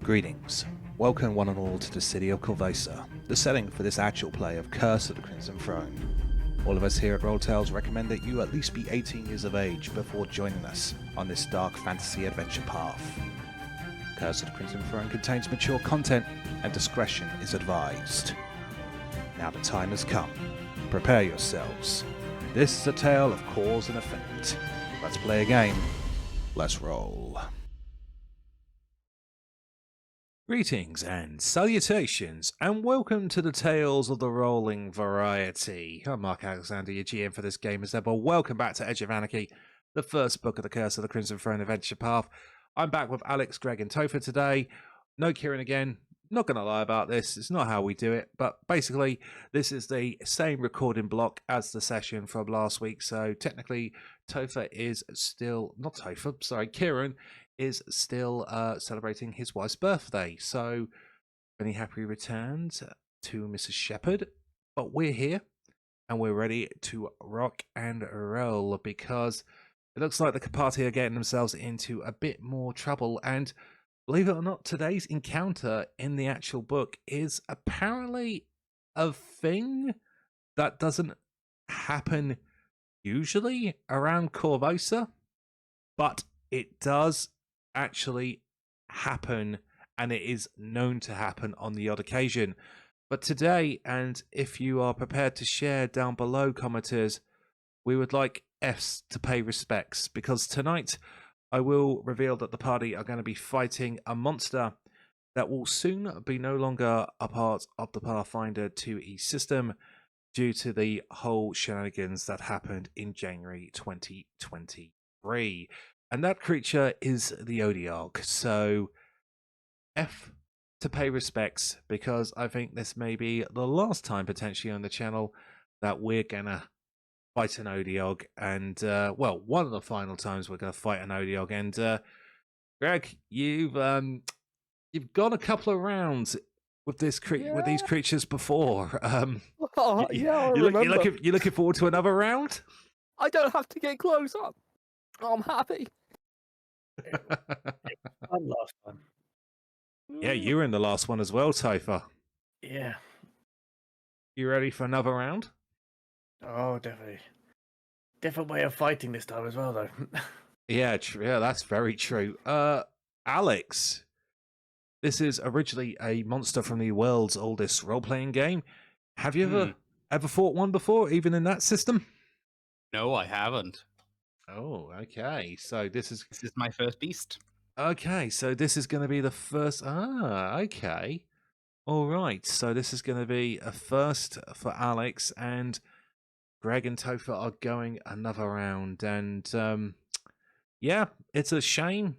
Greetings. Welcome one and all to the city of Corvosa, the setting for this actual play of Curse of the Crimson Throne. All of us here at RollTales recommend that you at least be 18 years of age before joining us on this dark fantasy adventure path. Curse of the Crimson Throne contains mature content and discretion is advised. Now the time has come. Prepare yourselves. This is a tale of cause and effect. Let's play a game. Let's roll. Greetings and salutations, and welcome to the Tales of the Rolling Variety. I'm Mark Alexander, your GM for this game as ever. Welcome back to Edge of Anarchy, the first book of the Curse of the Crimson Throne adventure path. I'm back with Alex, Greg, and Topher today. No Kieran again. Not going to lie about this. It's not how we do it, but basically, this is the same recording block as the session from last week. So technically, Topher is still not Topher. Sorry, Kieran is still celebrating his wife's birthday. So, many happy returns to Mrs. Shepherd. But we're here and we're ready to rock and roll because it looks like the party are getting themselves into a bit more trouble. And believe it or not, today's encounter in the actual book is apparently a thing that doesn't happen usually around Corvosa, but it does actually happen, and it is known to happen on the odd occasion. But today, and if you are prepared to share down below, commenters, we would like Fs to pay respects, because tonight I will reveal that the party are going to be fighting a monster that will soon be no longer a part of the Pathfinder 2E system due to the whole shenanigans that happened in January 2023. And that creature is the Odiog. So, F to pay respects, because I think this may be the last time potentially on the channel that we're going to fight an Odiog. And, well, one of the final times we're going to fight an Odiog. And, Greg, you've gone a couple of rounds with this with these creatures before. I remember. You're looking forward to another round? I don't have to get close up. I'm happy. Fun last time. Yeah, you were in the last one as well, Topher. Yeah. You ready for another round? Oh, definitely. Different way of fighting this time as well, though. Yeah, yeah, that's very true. Alex, this is originally a monster from the world's oldest role-playing game. Have you ever fought one before, even in that system? No, I haven't. Oh, okay. So this is my first beast. Okay, so this is going to be the first. Okay. All right. So this is going to be a first for Alex, and Greg and Topher are going another round. And yeah, it's a shame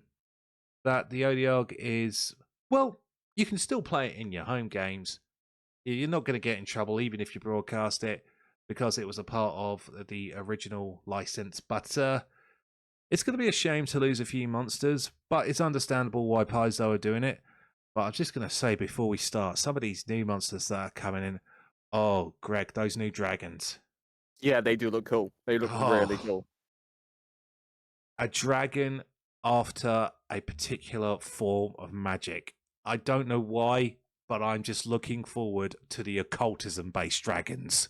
that the Odiog is. Well, you can still play it in your home games. You're not going to get in trouble even if you broadcast it, because it was a part of the original license. But it's going to be a shame to lose a few monsters, but it's understandable why Paizo are doing it. But I'm just going to say before we start, some of these new monsters that are coming in, oh, Greg, those new dragons. Yeah, they do look cool. They look really cool. A dragon after a particular form of magic. I don't know why, but I'm just looking forward to the occultism-based dragons.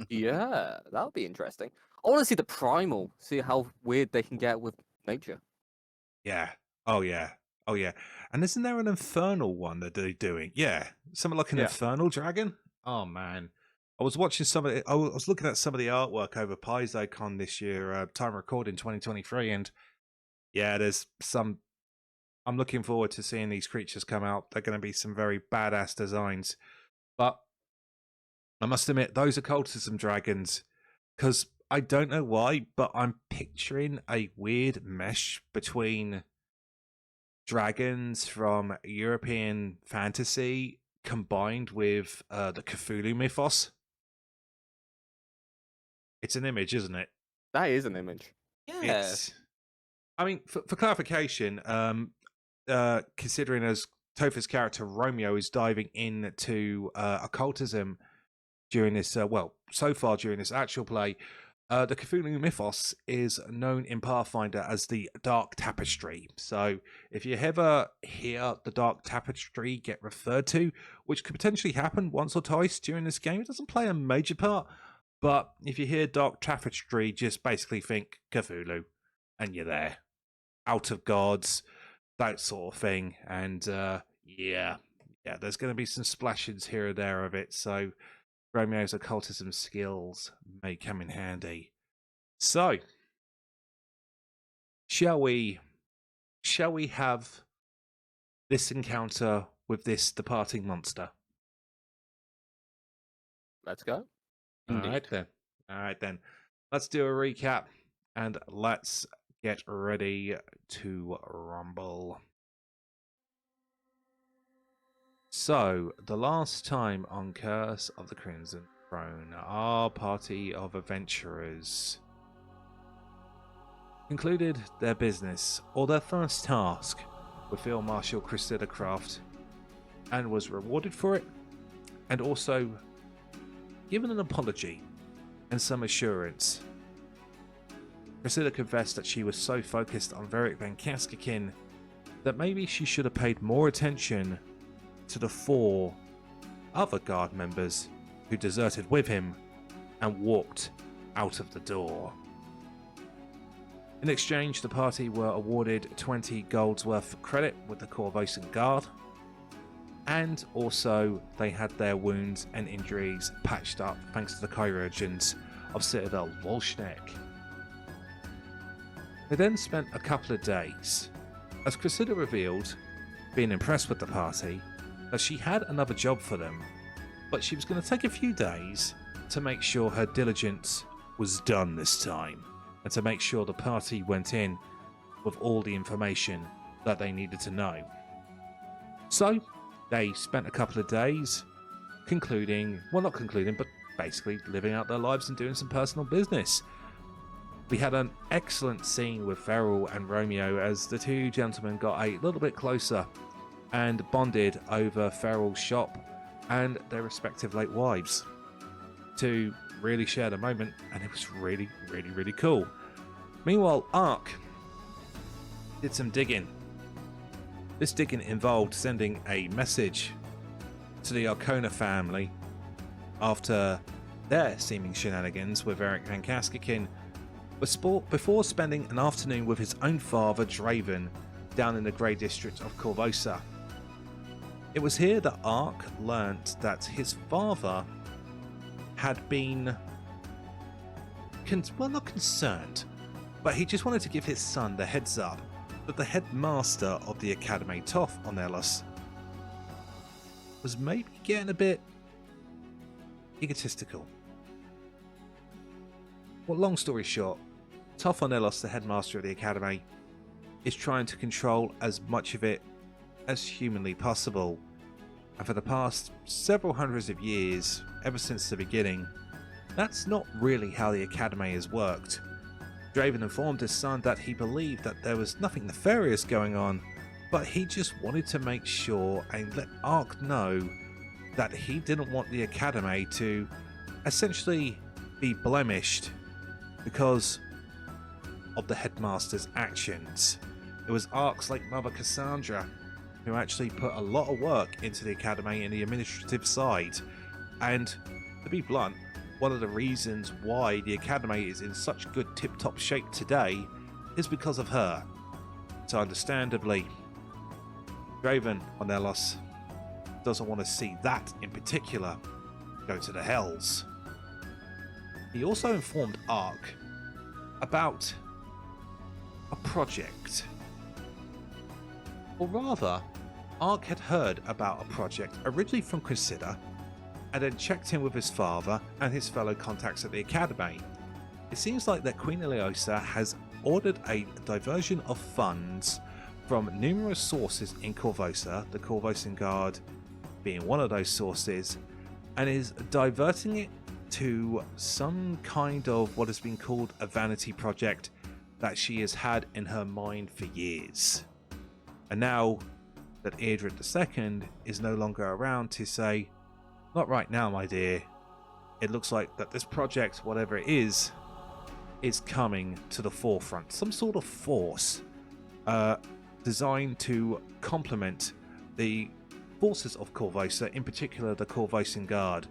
Yeah, that'll be interesting. I want to see the primal, see how weird they can get with nature. Yeah. Oh, yeah. Oh, yeah. And isn't there an infernal one that they're doing? Yeah. Something like an infernal dragon? Oh, man. I was watching some of it. I was looking at some of the artwork over PaizoCon this year, time recording 2023. And yeah, there's some. I'm looking forward to seeing these creatures come out. They're going to be some very badass designs. But I must admit, those occultism dragons, because I don't know why, but I'm picturing a weird mesh between dragons from European fantasy combined with the Cthulhu mythos. It's an image, isn't it? That is an image. Yeah. I mean, for clarification, considering as Topher's character Romeo is diving into occultism during this, so far during this actual play, The Cthulhu mythos is known in Pathfinder as the Dark Tapestry. So if you ever hear the Dark Tapestry get referred to, which could potentially happen once or twice during this game, it doesn't play a major part. But if you hear Dark Tapestry, just basically think Cthulhu, and you're there. Out of gods, that sort of thing. And yeah, there's going to be some splashes here or there of it. So Romeo's occultism skills may come in handy. So, shall we have this encounter with this departing monster? Let's go. All right then. Let's do a recap and let's get ready to rumble. So, the last time on Curse of the Crimson Throne, our party of adventurers concluded their business, or their first task, with Field Marshal Cressida Craft, and was rewarded for it, and also given an apology and some assurance. Cressida confessed that she was so focused on Varric Van Kaskakin that maybe she should have paid more attention to the 4 other guard members who deserted with him and walked out of the door. In exchange, the party were awarded 20 gold's worth of credit with the Corvosan Guard, and also they had their wounds and injuries patched up thanks to the chirurgeons of Citadel Volshnek. They then spent a couple of days, as Cressida revealed, being impressed with the party, that she had another job for them, but she was going to take a few days to make sure her diligence was done this time, and to make sure the party went in with all the information that they needed to know. So, they spent a couple of days not concluding, but basically living out their lives and doing some personal business. We had an excellent scene with Ferrell and Romeo as the two gentlemen got a little bit closer and bonded over Ferrell's shop and their respective late wives to really share the moment, and it was really, really, really cool. Meanwhile, Ark did some digging. This digging involved sending a message to the Arcona family after their seeming shenanigans with Varric Van Kaskakin, before spending an afternoon with his own father, Draven, down in the Grey District of Corvosa. It was here that Ark learnt that his father had been, not concerned, but he just wanted to give his son the heads up that the headmaster of the academy, Topher Ornelos, was maybe getting a bit egotistical. Well, long story short, Topher Ornelos, the headmaster of the academy, is trying to control as much of it as humanly possible. And for the past several hundreds of years, ever since the beginning, that's not really how the academy has worked. Draven informed his son that he believed that there was nothing nefarious going on, but he just wanted to make sure and let Ark know that he didn't want the academy to essentially be blemished because of the headmaster's actions. It was Ark's late mother, Cassandra, who actually put a lot of work into the academy and the administrative side. And to be blunt, one of the reasons why the academy is in such good tip-top shape today is because of her. So understandably, Draven Ornelos doesn't want to see that in particular go to the hells. He also informed Ark about a project. Or rather, Ark had heard about a project originally from Cressida and then checked in with his father and his fellow contacts at the academy. It seems like that Queen Iliosa has ordered a diversion of funds from numerous sources in Corvosa, the Corvosan Guard being one of those sources, and is diverting it to some kind of what has been called a vanity project that she has had in her mind for years. And now that Eadred II is no longer around to say, "Not right now, my dear. It looks like that this project, whatever it is is coming to the forefront. Some sort of force designed to complement the forces of Korvosa, in particular the Korvosan Guard.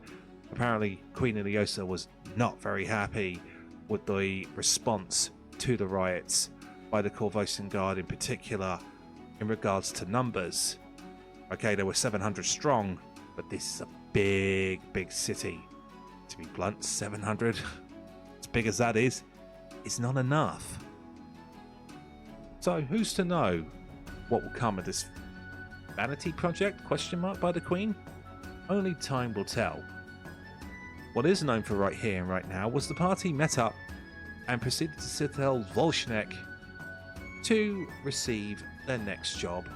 Apparently, Queen Iliosa was not very happy with the response to the riots by the Korvosan Guard, in particular in regards to numbers. Okay, there were 700 strong, but this is a big, big city. To be blunt, 700, as big as that is not enough. So who's to know what will come of this vanity project, question mark, by the Queen? Only time will tell. What is known for right here and right now was the party met up and proceeded to Citadel Volshnek to receive their next job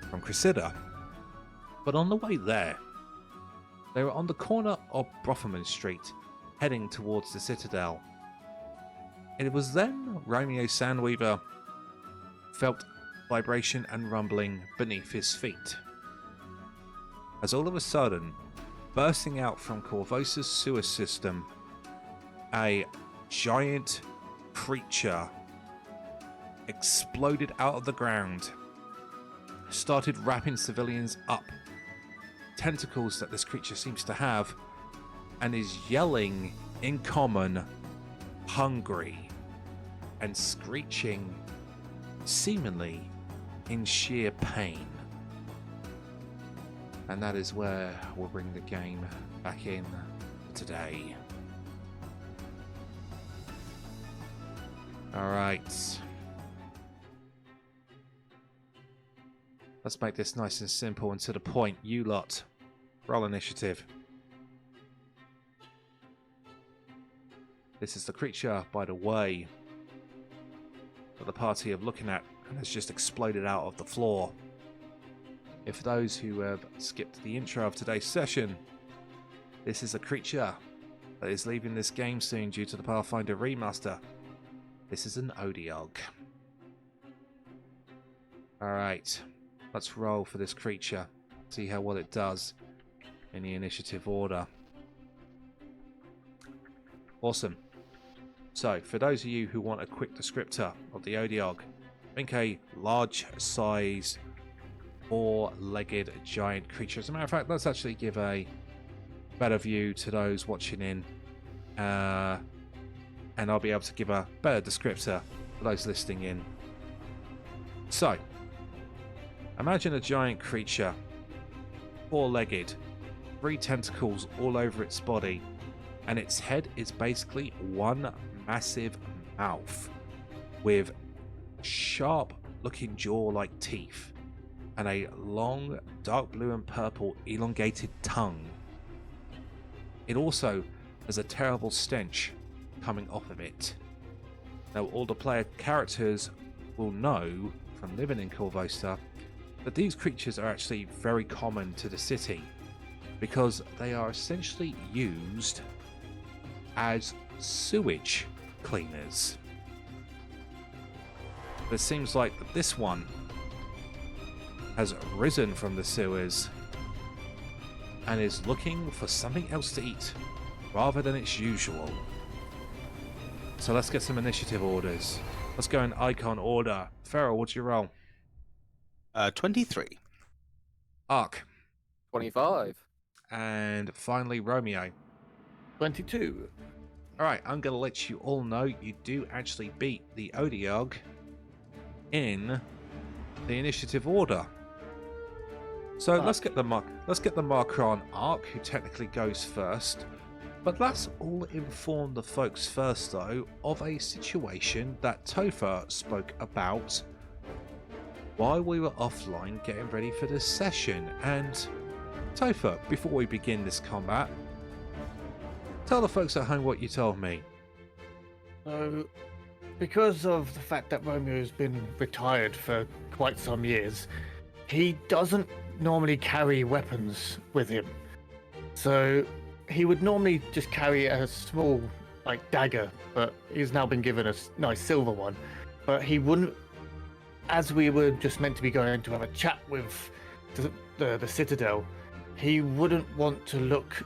from Cressida. But on the way there, they were on the corner of Brofferman Street, heading towards the Citadel. It was then Romeo Sandweaver felt vibration and rumbling beneath his feet, as all of a sudden, bursting out from Korvosa's sewer system, a giant creature exploded out of the ground, started wrapping civilians up, tentacles that this creature seems to have, and is yelling in common, hungry, and screeching seemingly in sheer pain. And that is where we'll bring the game back in today. Alright. Let's make this nice and simple and to the point. You lot, roll initiative. This is the creature, by the way, that the party are looking at and has just exploded out of the floor. If those who have skipped the intro of today's session, this is a creature that is leaving this game soon due to the Pathfinder remaster. This is an Odiog. Alright, let's roll for this creature. See how well it does in the initiative order. Awesome. So, for those of you who want a quick descriptor of the Odiog, think a large size, four-legged giant creature. As a matter of fact, let's actually give a better view to those watching in, and I'll be able to give a better descriptor for those listening in. So, imagine a giant creature, four-legged, three tentacles all over its body, and its head is basically one massive mouth with sharp looking jaw like teeth and a long dark blue and purple elongated tongue. It also has a terrible stench coming off of it. Now all the player characters will know from living in Korvosa that these creatures are actually very common to the city because they are essentially used as sewage cleaners. But it seems like that this one has risen from the sewers and is looking for something else to eat rather than its usual. So let's get some initiative orders. Let's go in icon order. Farrell, what's your roll? 23. Ark. 25. And finally Romeo. 22. Alright, I'm going to let you all know you do actually beat the Odiog in the initiative order. So let's get the marker on Ark, who technically goes first. But let's all inform the folks first, though, of a situation that Topher spoke about while we were offline getting ready for this session. And Topher, before we begin this combat, tell the folks at home what you told me. So, because of the fact that Romeo has been retired for quite some years, he doesn't normally carry weapons with him. So, he would normally just carry a small, dagger, but he's now been given a nice silver one. But he wouldn't, as we were just meant to be going to have a chat with the Citadel, he wouldn't want to look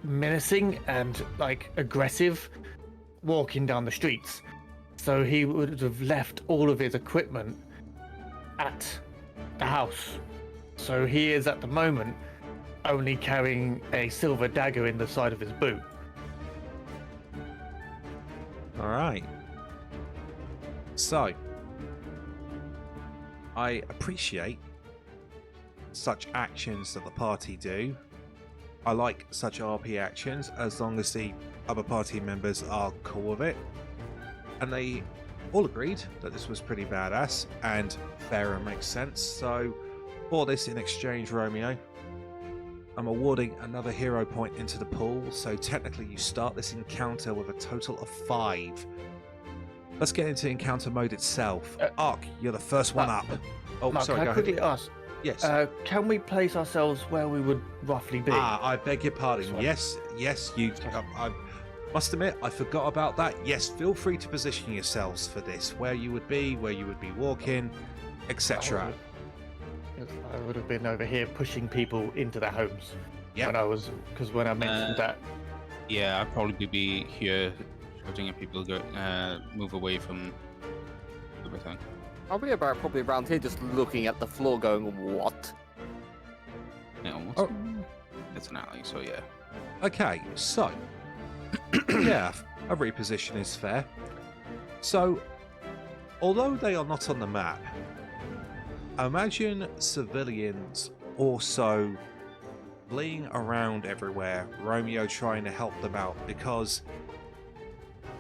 menacing and aggressive walking down the streets. So he would have left all of his equipment at the house. So he is at the moment only carrying a silver dagger in the side of his boot. All right. So, I appreciate such actions that the party do. I like such RP actions as long as the other party members are cool with it. And they all agreed that this was pretty badass and fair and makes sense. So, for this in exchange, Romeo, I'm awarding another hero point into the pool. So technically you start this encounter with a total of 5. Let's get into encounter mode itself. Ark, you're the first one up. Oh, Mark, sorry, can go I quickly ahead. ask? Yes. Can we place ourselves where we would roughly be? I beg your pardon. This one. Yes, you. I must admit, I forgot about that. Yes, feel free to position yourselves for this, where you would be walking, etc. I would have been over here pushing people into their homes. Yep. When I mentioned that. Yeah, I'd probably be here shouting at people, move away from everything. I'll be probably around here just looking at the floor going, what? Yeah, almost. Oh. It's an alley, so yeah. Okay, so yeah, a reposition is fair. So, although they are not on the map, imagine civilians also fleeing around everywhere, Romeo trying to help them out, because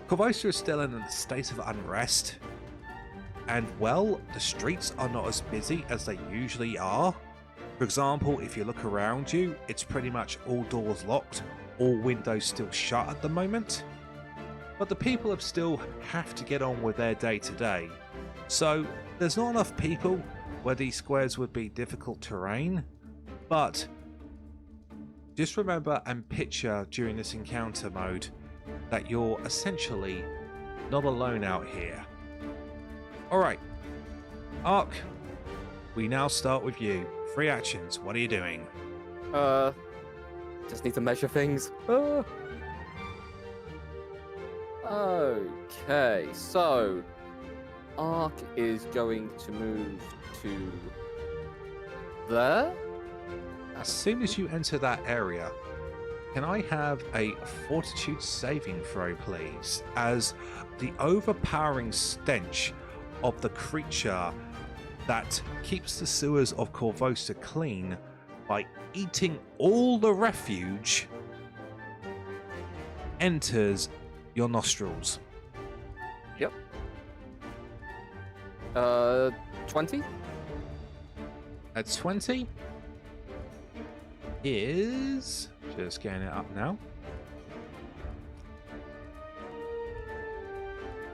Paizo is still in a state of unrest, and well, the streets are not as busy as they usually are. For example, if you look around you, it's pretty much all doors locked, all windows still shut at the moment. But the people still have to get on with their day to day. So there's not enough people where these squares would be difficult terrain, but just remember and picture during this encounter mode that you're essentially not alone out here. Alright, Ark, we now start with you. 3 actions, what are you doing? Just need to measure things. Okay, so Ark is going to move to there. As soon as you enter that area, can I have a fortitude saving throw, please? As the overpowering stench of the creature that keeps the sewers of Korvosa clean by eating all the refuge enters your nostrils. Yep. 20? At 20 is just getting it up now.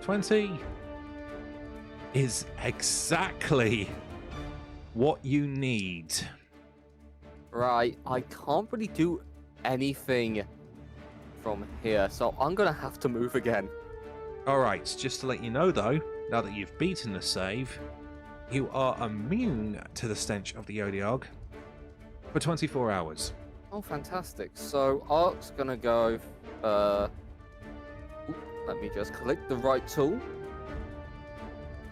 20 is exactly what you need. Right, I can't really do anything from here, so I'm gonna have to move again. Alright, just to let you know though, now that you've beaten the save, you are immune to the stench of the Odiog for 24 hours. Oh, fantastic. So Ark's gonna go, let me just click the right tool.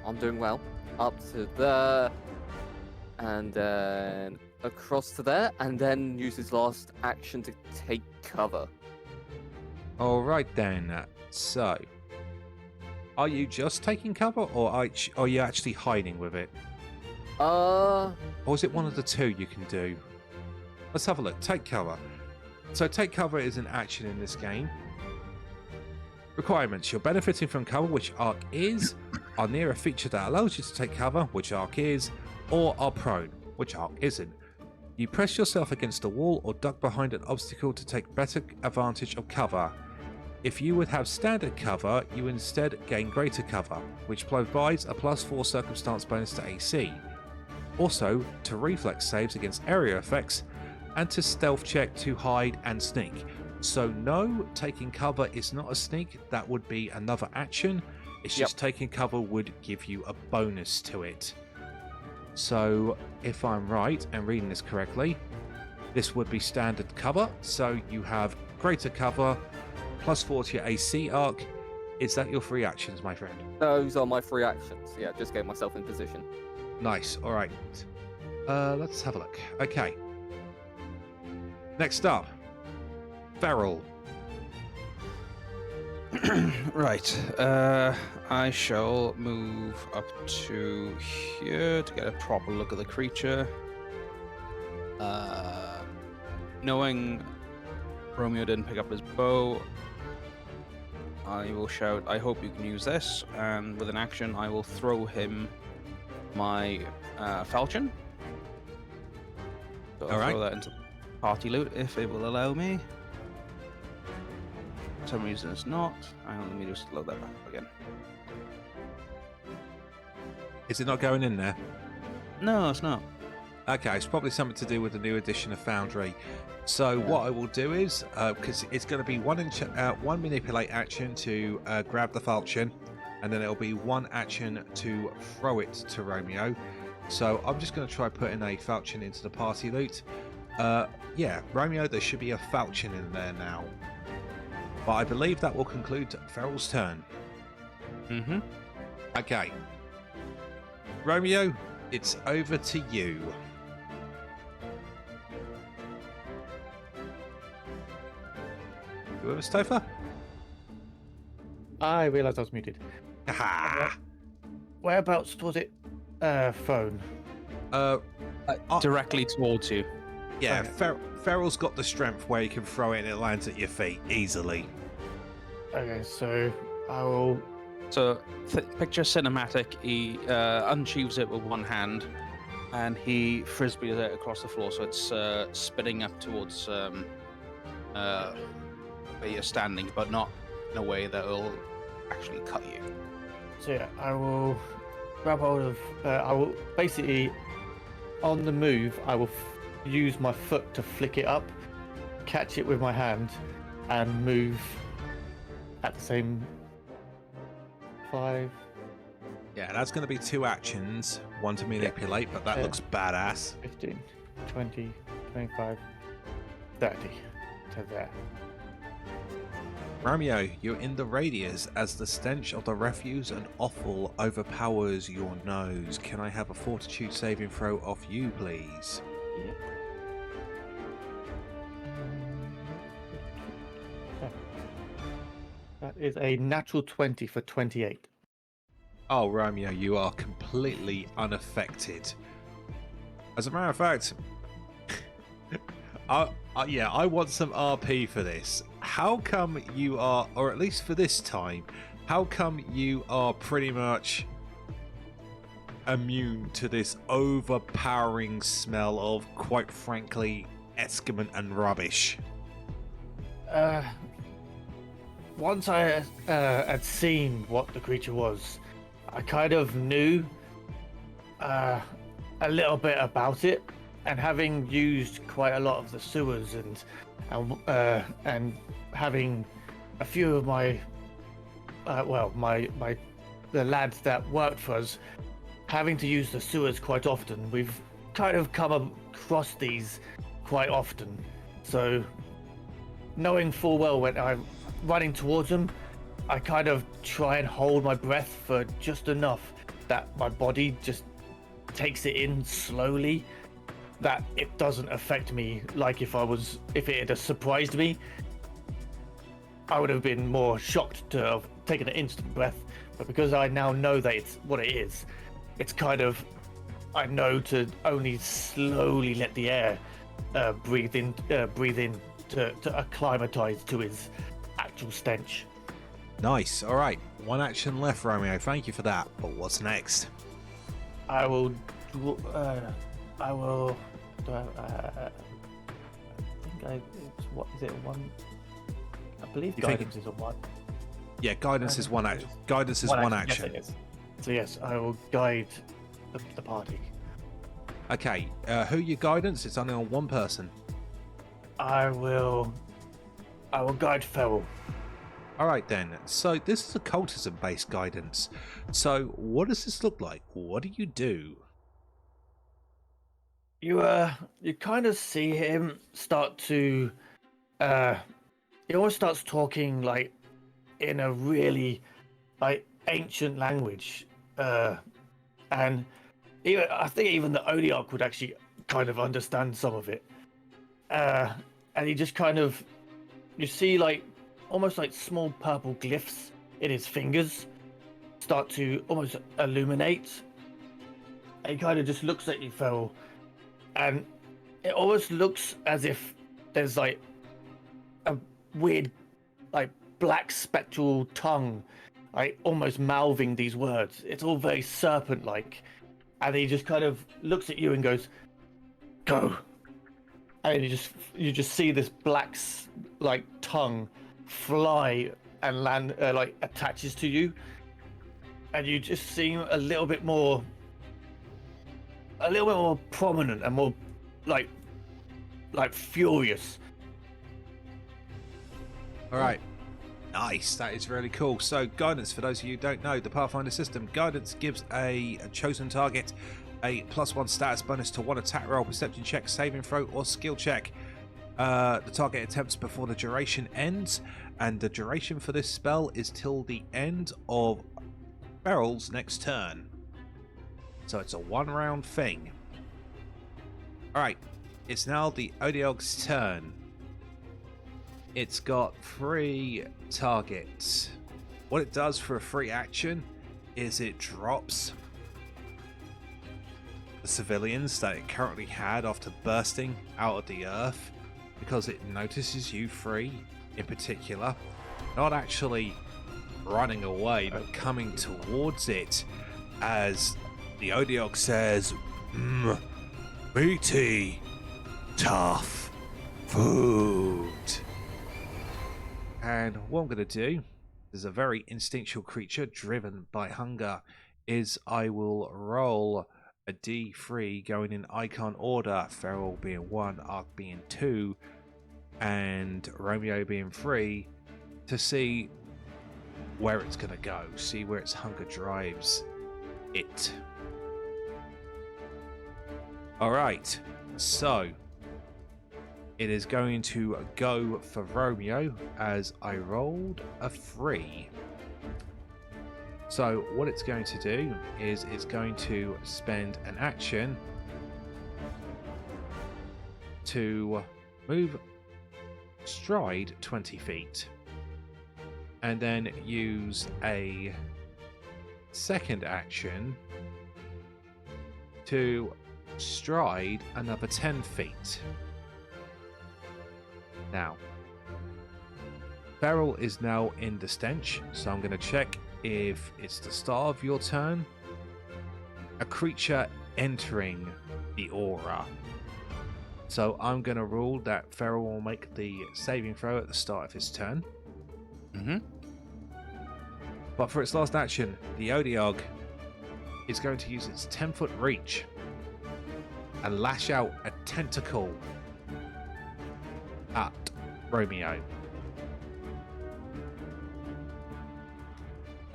I'm doing well. Up to there, and then across to there, and then use his last action to take cover. Alright then, so are you just taking cover, or are you actually hiding with it? Or is it one of the two you can do? Let's have a look. Take cover. So take cover is an action in this game. Requirements. You're benefiting from cover, which Ark is, are near a feature that allows you to take cover, which Ark is, or are prone, which Ark isn't. You press yourself against a wall or duck behind an obstacle to take better advantage of cover. If you would have standard cover, you instead gain greater cover, which provides a +4 circumstance bonus to AC. Also, to reflex saves against area effects, and to stealth check to hide and sneak. So no, taking cover is not a sneak, that would be another action. It's just taking cover would give you a bonus to it. So if I'm right and reading this correctly, this would be standard cover. So you have greater cover, +4 to your AC Arc, Is that your free actions, my friend? Those are my free actions. Yeah, just get myself in position. Nice. All right. Let's have a look. Okay. Next up, Feral. Right. I shall move up to here to get a proper look at the creature. Knowing Romeo didn't pick up his bow, I will shout, "I hope you can use this," and with an action, I will throw him my falchion. So I'll All right. throw that into party loot if it will allow me. For some reason it's not. Hang on, let me just load that back up again. Is it not going in there? No, it's not. Okay, it's probably something to do with the new edition of Foundry. So what I will do is, because it's going to be one manipulate action to grab the falchion, and then it'll be one action to throw it to Romeo. So I'm just going to try putting a falchion into the party loot. Yeah, Romeo, there should be a falchion in there now. But I believe that will conclude Feral's turn. Mm-hmm. Okay. Romeo, it's over to you. You with us, Topher? I realised I was muted. Haha. Whereabouts was it? Phone. Directly towards you. Yeah, Okay. Feral's got the strength where he can throw it and it lands at your feet easily. Okay, so I will. So picture cinematic. He unsheaves it with one hand, and he frisbees it across the floor. So it's spinning up towards where you're standing, but not in a way that will actually cut you. So yeah, I will grab hold of. I will basically, on the move, I will use my foot to flick it up, catch it with my hand, and move at the same 5, Yeah, that's going to be 2 actions. One to manipulate, but that Yeah. looks badass. 15, 20, 25, 30 to there. Romeo, you're in the radius as the stench of the refuse and offal overpowers your nose. Can I have a fortitude saving throw off you, please? That is a natural 20 for 28. Oh, Romeo, you are completely unaffected. As a matter of fact, I want some RP for this. How come you are, or at least for this time, how come you are pretty much immune to this overpowering smell of, quite frankly, excrement and rubbish? Once I had seen what the creature was, I kind of knew a little bit about it, and having used quite a lot of the sewers and having a few of my the lads that worked for us having to use the sewers quite often, we've kind of come across these quite often. So knowing full well when I'm running towards them, I kind of try and hold my breath for just enough that my body just takes it in slowly, that it doesn't affect me. Like if it had surprised me, I would have been more shocked to have taken an instant breath. But because I now know that it's what it is, it's kind of, I know to only slowly let the air breathe in to acclimatize to his actual stench. Nice. All right. 1 action left, Romeo. Thank you for that. But what's next? I will. I think it's what is it, 1? I believe You think- guidance is a 1. Yeah, guidance is 1 action. Guidance is 1 action. Yes, it is. So yes, I will guide the party. Okay. Who your guidance? It's only on 1 person. I will guide Feral. All right then. So this is a cultism-based guidance. So what does this look like? What do you do? You kind of see him start to he almost starts talking like in a really like ancient language, and even I think even the Odiarch would actually kind of understand some of it. And he just kind of, you see like almost like small purple glyphs in his fingers start to almost illuminate. And he kind of just looks at you, Feral, and it almost looks as if there's like a weird, like black spectral tongue, like almost mouthing these words. It's all very serpent-like, and he just kind of looks at you and goes, "Go." And you just see this black like tongue fly and land, like attaches to you, and you just seem a little bit more prominent and more like furious. All right. Nice. That is really cool. So, guidance, for those of you who don't know, the Pathfinder system, guidance gives a chosen target a +1 status bonus to one attack roll, perception check, saving throw, or skill check. The target attempts before the duration ends, and the duration for this spell is till the end of Feral's next turn. So it's a 1-round thing. Alright, it's now the Odiog's turn. It's got 3 targets. What it does for a free action is it drops the civilians that it currently had after bursting out of the earth, because it notices you 3 in particular, not actually running away but coming towards it, as the Odiog says, meaty, tough food. And what I'm going to do, as a very instinctual creature driven by hunger, is I will roll a D3 going in icon order, Feral being 1, Arc being 2, and Romeo being 3, to see where it's going to go, see where its hunger drives it. Alright, so it is going to go for Romeo, as I rolled a 3. So what it's going to do is it's going to spend an action to move stride 20 feet, and then use a second action to stride another 10 feet. Now, Feral is now in the stench, so I'm going to check if it's the start of your turn. A creature entering the aura. So I'm going to rule that Feral will make the saving throw at the start of his turn. But for its last action, the Odiog is going to use its 10-foot reach and lash out a tentacle at Romeo.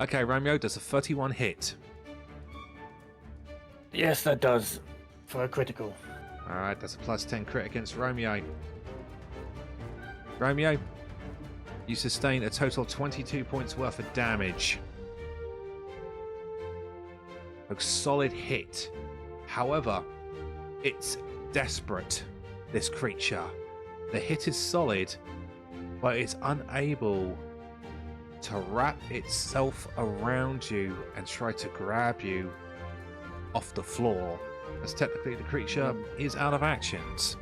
Okay, Romeo, does a 31 hit? Yes, that does, for a critical. Alright, that's a +10 crit against Romeo. Romeo, you sustain a total of 22 points worth of damage. A solid hit. However, it's desperate, this creature. The hit is solid, but it's unable to wrap itself around you and try to grab you off the floor, as technically the creature is out of actions.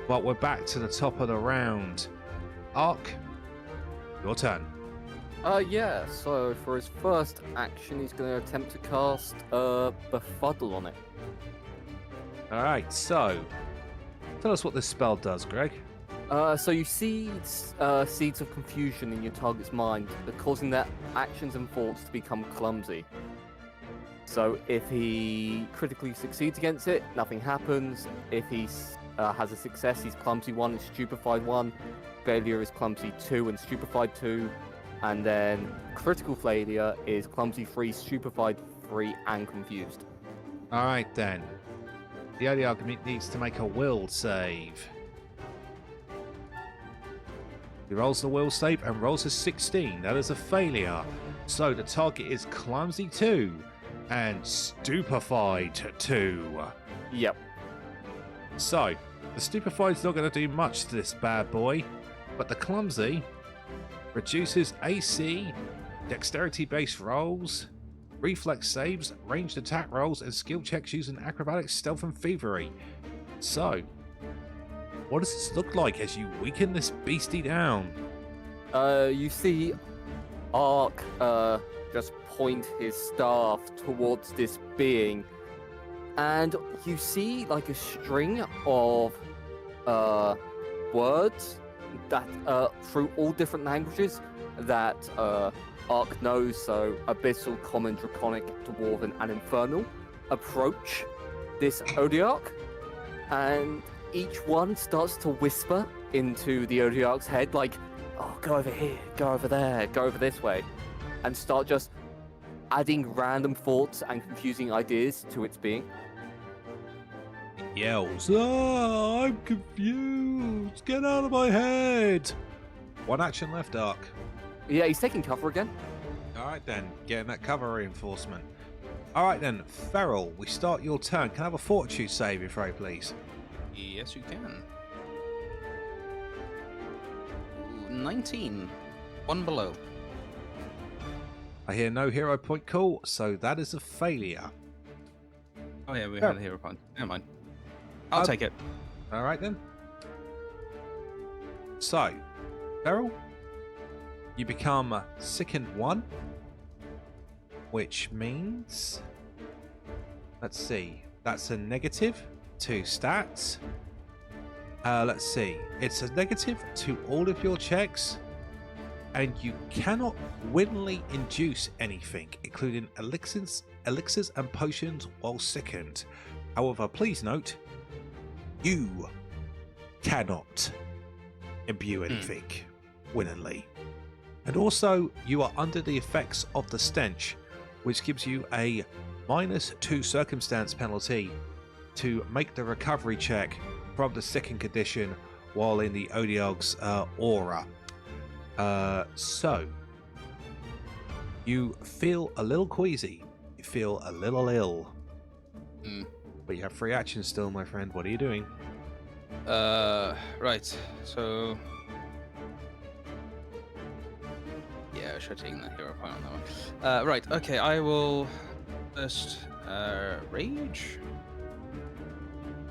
But we're back to the top of the round. Ark, your turn. Yeah, so for his first action, he's going to attempt to cast Befuddle on it. Alright, so tell us what this spell does, Greg. So you see seeds of confusion in your target's mind, causing their actions and thoughts to become clumsy. So if he critically succeeds against it, nothing happens. If he has a success, he's clumsy 1 and stupefied 1. Failure is clumsy 2 and stupefied 2. And then critical failure is clumsy 3, stupefied 3, and confused. Alright then. The Odiog needs to make a will save. He rolls the will save and rolls a 16. That is a failure. So the target is clumsy 2 and stupefied 2. Yep. So the stupefied's not going to do much to this bad boy, but the clumsy reduces AC, dexterity-based rolls, reflex saves, ranged attack rolls, and skill checks using acrobatics, stealth, and thievery. So, what does this look like as you weaken this beastie down? You see Ark just point his staff towards this being, and you see like a string of words that through all different languages that Ark knows, so Abyssal, Common, Draconic, Dwarven, and Infernal, approach this Odiarch, and each one starts to whisper into the Odiarch's head, like, oh, go over here, go over there, go over this way, and start just adding random thoughts and confusing ideas to its being. It yells, "Ah, I'm confused! Get out of my head!" One action left, Ark. Yeah, he's taking cover again. Alright then, getting that cover reinforcement. Alright then, Feral, we start your turn. Can I have a fortitude save, if I please? Yes, you can. Ooh, 19. One below. I hear no hero point call, so that is a failure. Oh yeah, we Oh. had a hero point. Never mind. I'll take it. Alright then. So, Feral, you become sickened 1, which means, let's see, that's a negative to stats. Let's see, it's a negative to all of your checks, and you cannot willingly induce anything, including elixirs and potions while sickened. However, please note, you cannot imbue anything willingly. And also, you are under the effects of the stench, which gives you a -2 circumstance penalty to make the recovery check from the sickened condition while in the Odiarch's aura. So, you feel a little queasy, you feel a little ill, but you have 3 actions still, my friend. What are you doing? Right. So. Yeah, I should have taken that hero point on that one. Right. Okay. I will first rage.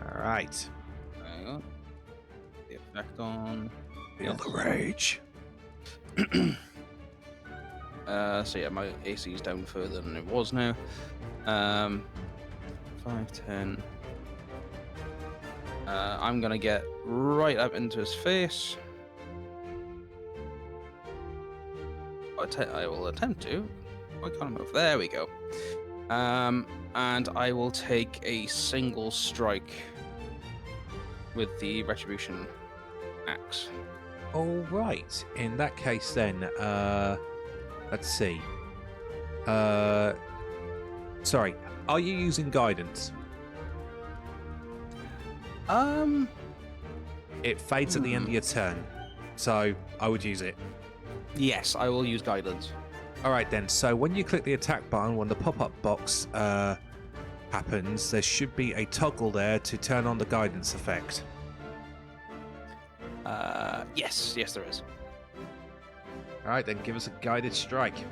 All right. Hang on. The effect on. Feel the rage. So yeah, my AC is down further than it was now. 5, 10. I'm gonna get right up into his face. I will attempt to. I can't move. There we go. And I will take a single strike with the Retribution Axe. All right. In that case, then, let's see. Sorry. Are you using guidance? It fades at the end of your turn, so I would use it. Yes, I will use guidance. All right then. So when you click the attack button, when the pop-up box happens, there should be a toggle there to turn on the guidance effect. Yes, there is. All right then. Give us a guided strike.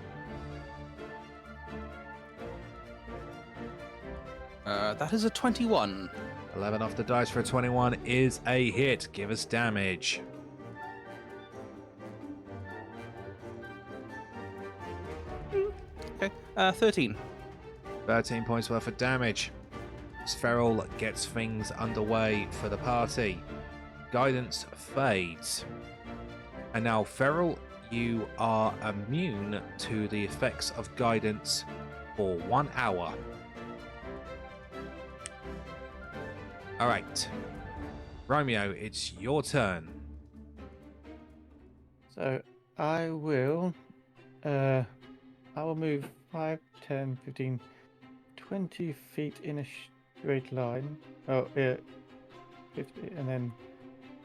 That is a 21. 11 off the dice for a 21 is a hit. Give us damage. Okay. 13. 13 points worth of damage. As Feral gets things underway for the party. Guidance fades. And now, Feral, you are immune to the effects of guidance for 1 hour. Alright. Romeo, it's your turn. So I will move 5, 10, 15, 20 feet in a straight line. Oh, yeah, 50, and then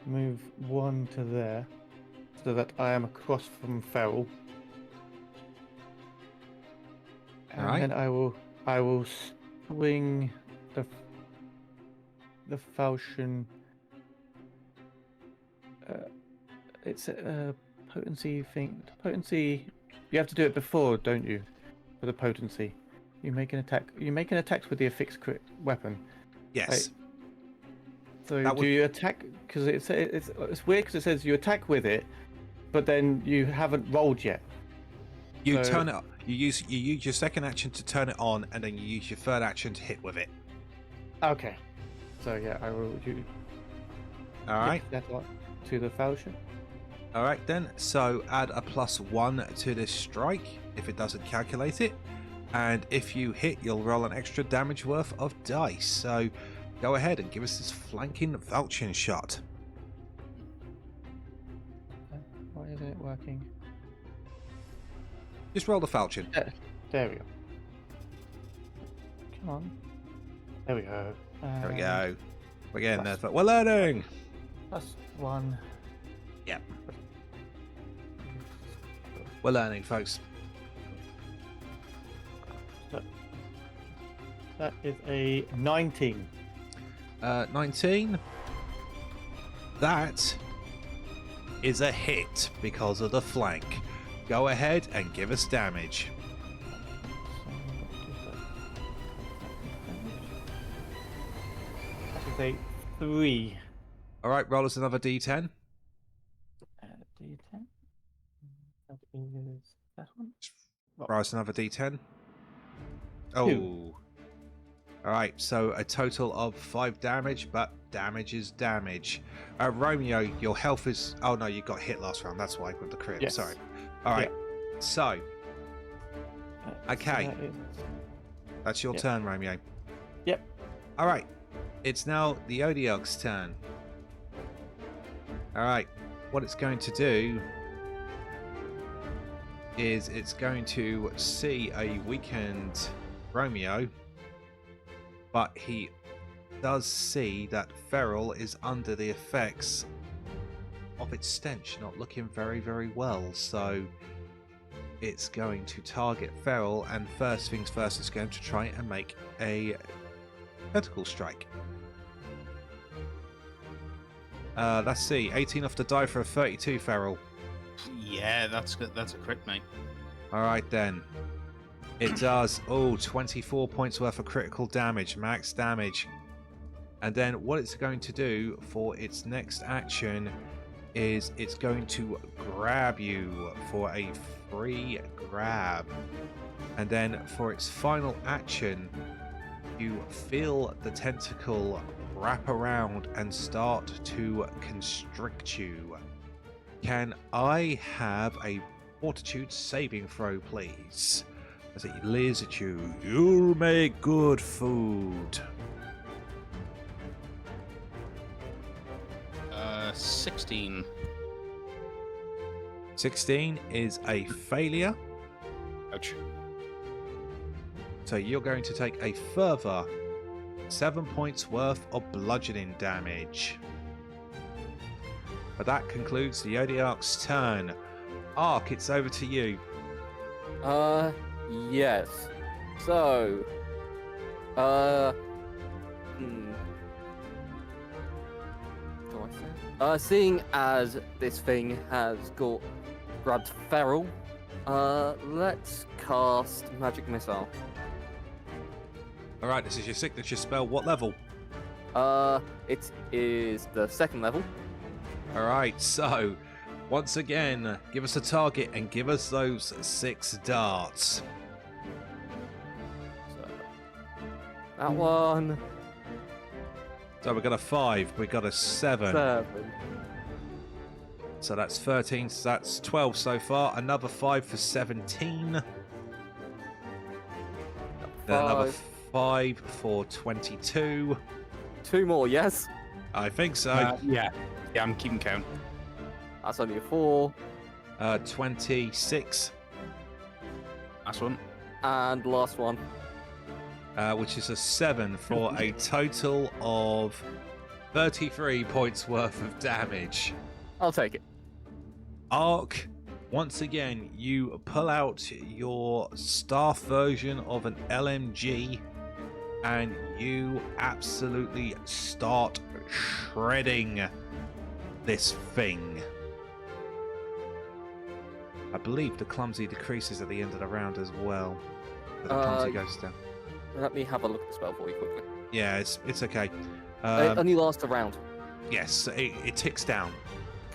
move 1 to there. so that I am across from Feral. And Alright. then I will swing the falchion. It's a potency thing. Potency. You have to do it before, don't you? For the potency, you make an attack. You make an attack with the affixed crit weapon. Yes. So That do would- you attack? Because it's weird because it says you attack with it, but then you haven't rolled yet. You So- turn it. You use your second action to turn it on, and then you use your third action to hit with it. Okay. So yeah, I will do All right. that up to the falchion. All right then. So add a +1 to this strike if it doesn't calculate it, and if you hit, you'll roll an extra damage worth of dice. So go ahead and give us this flanking falchion shot. Why isn't it working? Just roll the falchion. There we go. Come on. There we go. There we go. We're getting there. plus- We're learning. +1. Yep. We're learning, folks. That is a 19. 19. That is a hit because of the flank. Go ahead and give us damage. So what is that? That is a 3. All right, roll us another d10. D10. That is that one. Roll us another d10. Oh. All right, so a total of 5 damage, but damage is damage. Romeo, your health is... Oh, no, you got hit last round. That's why with the crit. Yes. Sorry. All right, so Okay. That is... that's your Yep. turn, Romeo. Yep. All right, it's now the Odiog's turn. All right, what it's going to do is it's going to see a weakened Romeo, but he does see that Feral is under the effects of its stench, not looking very, very well. So it's going to target Feral, and first things first, it's going to try and make a tentacle strike. Let's see, 18 off the die for a 32, Feral. Yeah, that's good. That's a crit, mate. All right then. It does, 24 points worth of critical damage, max damage. And then what it's going to do for its next action is it's going to grab you for a free grab. And then for its final action, you feel the tentacle wrap around and start to constrict you. Can I have a fortitude saving throw, please? As it leers at you. You'll make good food. 16. 16 is a failure. Ouch. So you're going to take a further 7 points worth of bludgeoning damage. But that concludes the Odiarch's turn. Ark, it's over to you. Yes. So, what do I say? Seeing as this thing has grabbed Feral, let's cast Magic Missile. Alright, this is your signature spell. What level? It is the 2nd level. Alright, so once again, give us a target and give us those 6 darts. So, that one, So we got a 5, we got a 7. 7. So that's 13, so that's 12 so far. Another 5 for 17. Then another 5 for 22. 2 more, yes? I think so. Yeah, I'm keeping count. That's only a 4. 26, Last one. And last one. which is a 7 for a total of 33 points worth of damage. I'll take it. Ark, once again, you pull out your staff version of an LMG and you absolutely start shredding this thing. I believe the clumsy decreases at the end of the round as well. But the clumsy goes down. Let me have a look at the spell for you quickly. Yeah, it's okay. It only lasts a round. Yes, it ticks down.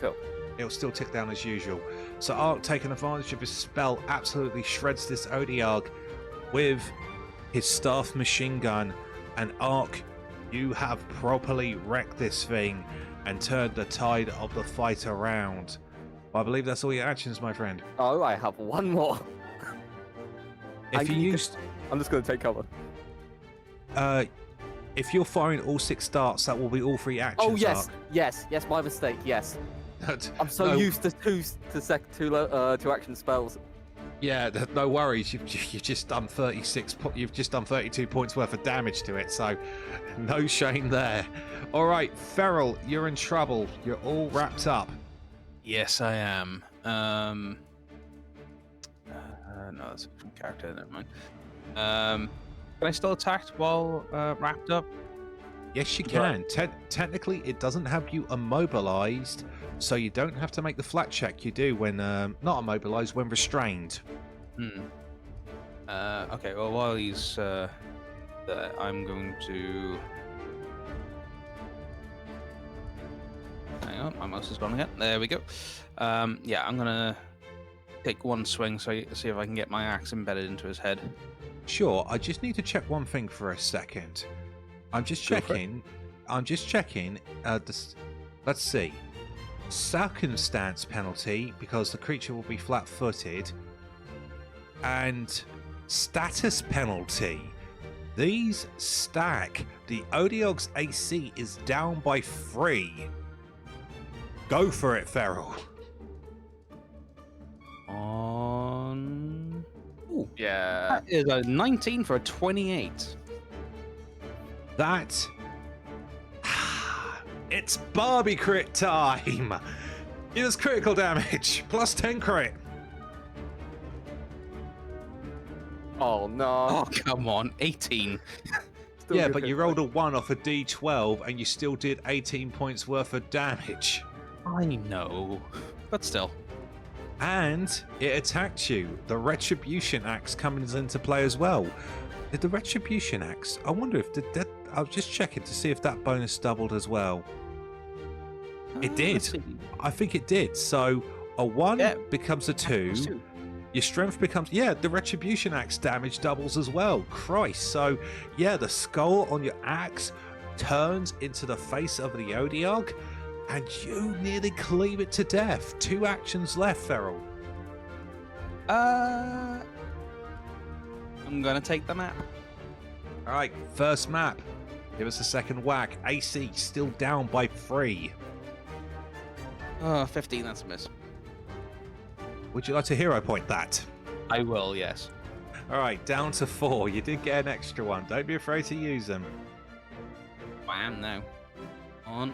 Cool. It'll still tick down as usual. So Ark, taking advantage of his spell, absolutely shreds this Odiarg with his staff machine gun. And Ark, you have properly wrecked this thing and turned the tide of the fight around. I believe that's all your actions, my friend. Oh, I have one more. If you used... I'm just going to take cover. If you're firing all 6 darts, that will be all 3 actions. Oh, yes. Ark. Yes, my mistake, yes. I'm so used to two action spells. Yeah, no worries. You've just done 36. You've just done 32 points worth of damage to it, so no shame there. All right, Feral, you're in trouble. You're all wrapped up. Yes, I am. No, that's a different character. Never mind. Can I still attack while wrapped up? Yes, you can. Technically, it doesn't have you immobilized, so you don't have to make the flat check you do when not immobilized, when restrained. Okay, well, while he's there, I'm going to... Hang on, my mouse is gone again. There we go. Yeah, I'm going to take one swing so see if I can get my axe embedded into his head. Sure, I just need to check one thing for a second. I'm just checking. Let's see. Circumstance penalty, because the creature will be flat-footed, and status penalty. These stack. The Odiog's AC is down by 3. Go for it, Feral. On... Ooh, Yeah. that is a 19 for a 28. That... It's Barbie crit time! It is critical damage, plus 10 crit. Oh, no. Oh, come on, 18. Still Yeah, good but you hit. rolled a 1 off a d12 and you still did 18 points worth of damage. I know, but still. And it attacked you. The Retribution Axe comes into play as well. Did the Retribution Axe... I wonder if... I was just checking to see if that bonus doubled as well. It did. Let's see. I think it did. So a 1 Yeah. becomes a 2. Plus 2. Your strength becomes... Yeah, the Retribution Axe damage doubles as well. Christ. So, yeah, the skull on your axe turns into the face of the Odiog, and you nearly cleave it to death. 2 actions left, Feral. I'm gonna take the map. All right, first map. Give us a second whack. AC still down by 3. Oh, 15, that's a miss. Would you like to hero point that? I will, yes. All right, down to 4. You did get an extra one. Don't be afraid to use them. Wham, now. On.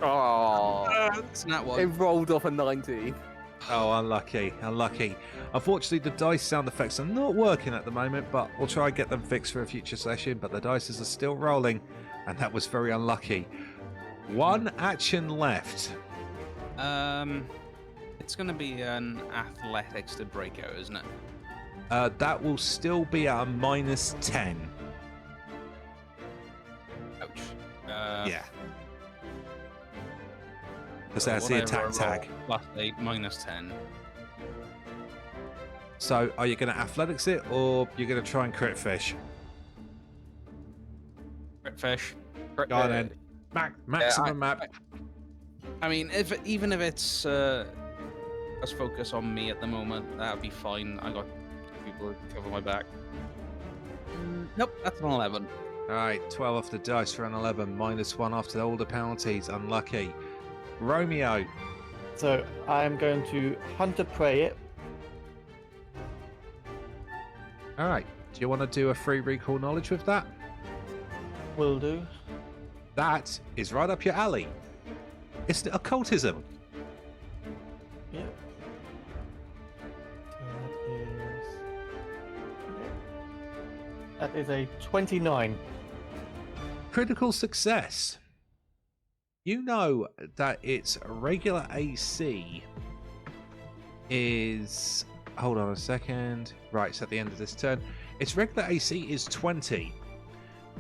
Oh. It's not It one. rolled off a 19. Oh, unlucky, unlucky. Unfortunately, the dice sound effects are not working at the moment, but we'll try and get them fixed for a future session. But the dice are still rolling, and that was very unlucky. 1 action left. It's gonna be an athletics to break out, isn't it? That will still be at a -10. Ouch. Yeah. Because that's the whatever I attack tag. roll, +8, -10. So, are you going to athletics it, or you're going to try and crit fish? Crit fish. Go on then. Maximum map. I mean, even if it's let's focus on me at the moment, that'd be fine. I got people to cover my back. Nope, that's an 11. All right, 12 off the dice for an 11, -1 after all the penalties. Unlucky. Romeo. So I'm going to hunter prey it. All right. Do you want to do a free recall knowledge with that? Will do. That is right up your alley. It's occultism. Yeah. That is a 29. Critical success. You know that its regular AC is... Hold on a second. Right, it's at the end of this turn. Its regular AC is 20.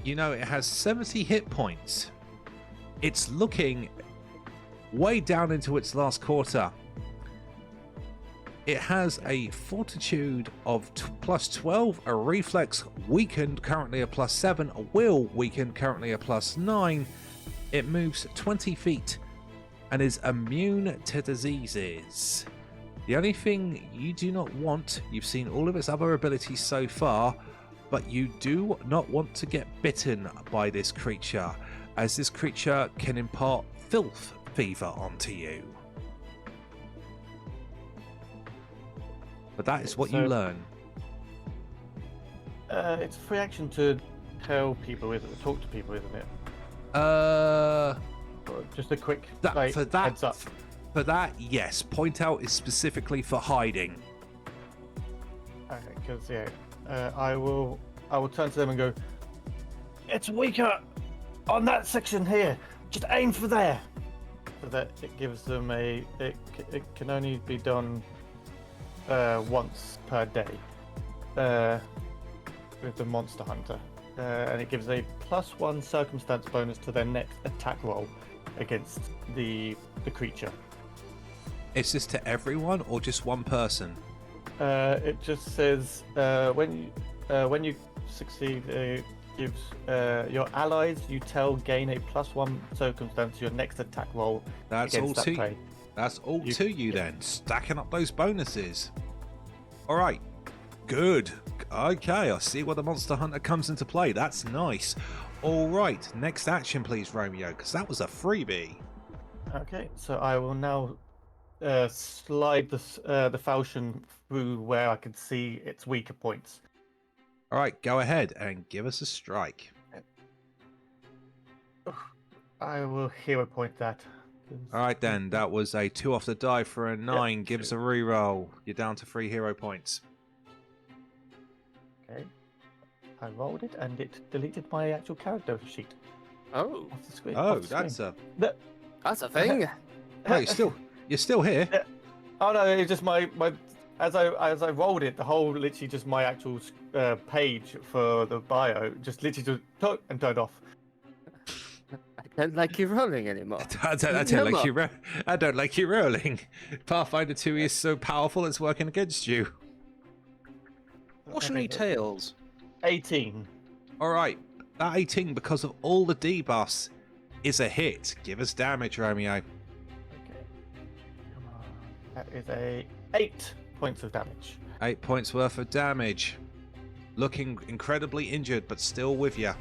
You know it has 70 hit points. It's looking way down into its last quarter. It has a fortitude of plus 12, a reflex weakened, currently a plus 7, a will weakened, currently a plus 9. It moves 20 feet and is immune to diseases. The only thing you do not want, you've seen all of its other abilities so far, but you do not want to get bitten by this creature, as this creature can impart filth fever onto you. But that is what you learn. It's a free action to tell people, talk to people, isn't it? Uh, Or just a quick for that, heads up. For that, yes. Point out is specifically for hiding. Okay, because I will turn to them and go, it's weaker on that section here. Just aim for there. So that it gives them it can only be done once per day with the monster hunter, and it gives a +1 circumstance bonus to their next attack roll against the creature. Is this to everyone or just one person? It just says when you succeed, gives your allies you tell gain a +1 circumstance to your next attack roll. That's all against that to prey. That's all You- to you then. Stacking up those bonuses. All right. Good. Okay, I see where the monster hunter comes into play. That's nice. All right. Next action, please, Romeo, because that was a freebie. Okay, so I will now slide the falchion through where I can see its weaker points. All right, go ahead and give us a strike. I will hero point that. All right, then. That was a 2 off the die for a 9. Yep, Give us a 2. reroll. You're down to 3 hero points. Okay, I rolled it and it deleted my actual character sheet Oh, off the screen. Oh, off the that's screen. a... that's a thing. Oh, you're still here. Oh no, it's just my as I rolled it, the whole literally just my actual page for the bio just literally just took and turned off. I don't like you rolling anymore. I don't like you rolling. Pathfinder 2 is so powerful it's working against you. Cautionary tales. 18. All right, that 18, because of all the debuffs, is a hit. Give us damage, Romeo. Okay. Come on. That is a 8 points of damage. 8 points worth of damage. Looking incredibly injured, but still with you.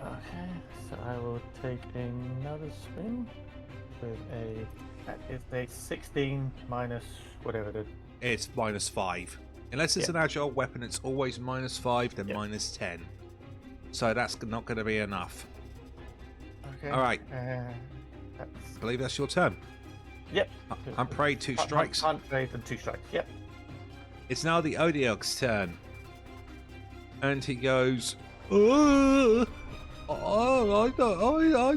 Okay, so I will take another spin with that is a 16 minus whatever the It's -5. Unless it's Yeah. an agile weapon, it's always -5, then Yeah. -10. So that's not going to be enough. Okay. All right. That's I believe that's your turn. yep. I'm prayed 2 strikes. Hunt phase and 2 strikes. Yep. It's now the Odiog's turn. And he goes, I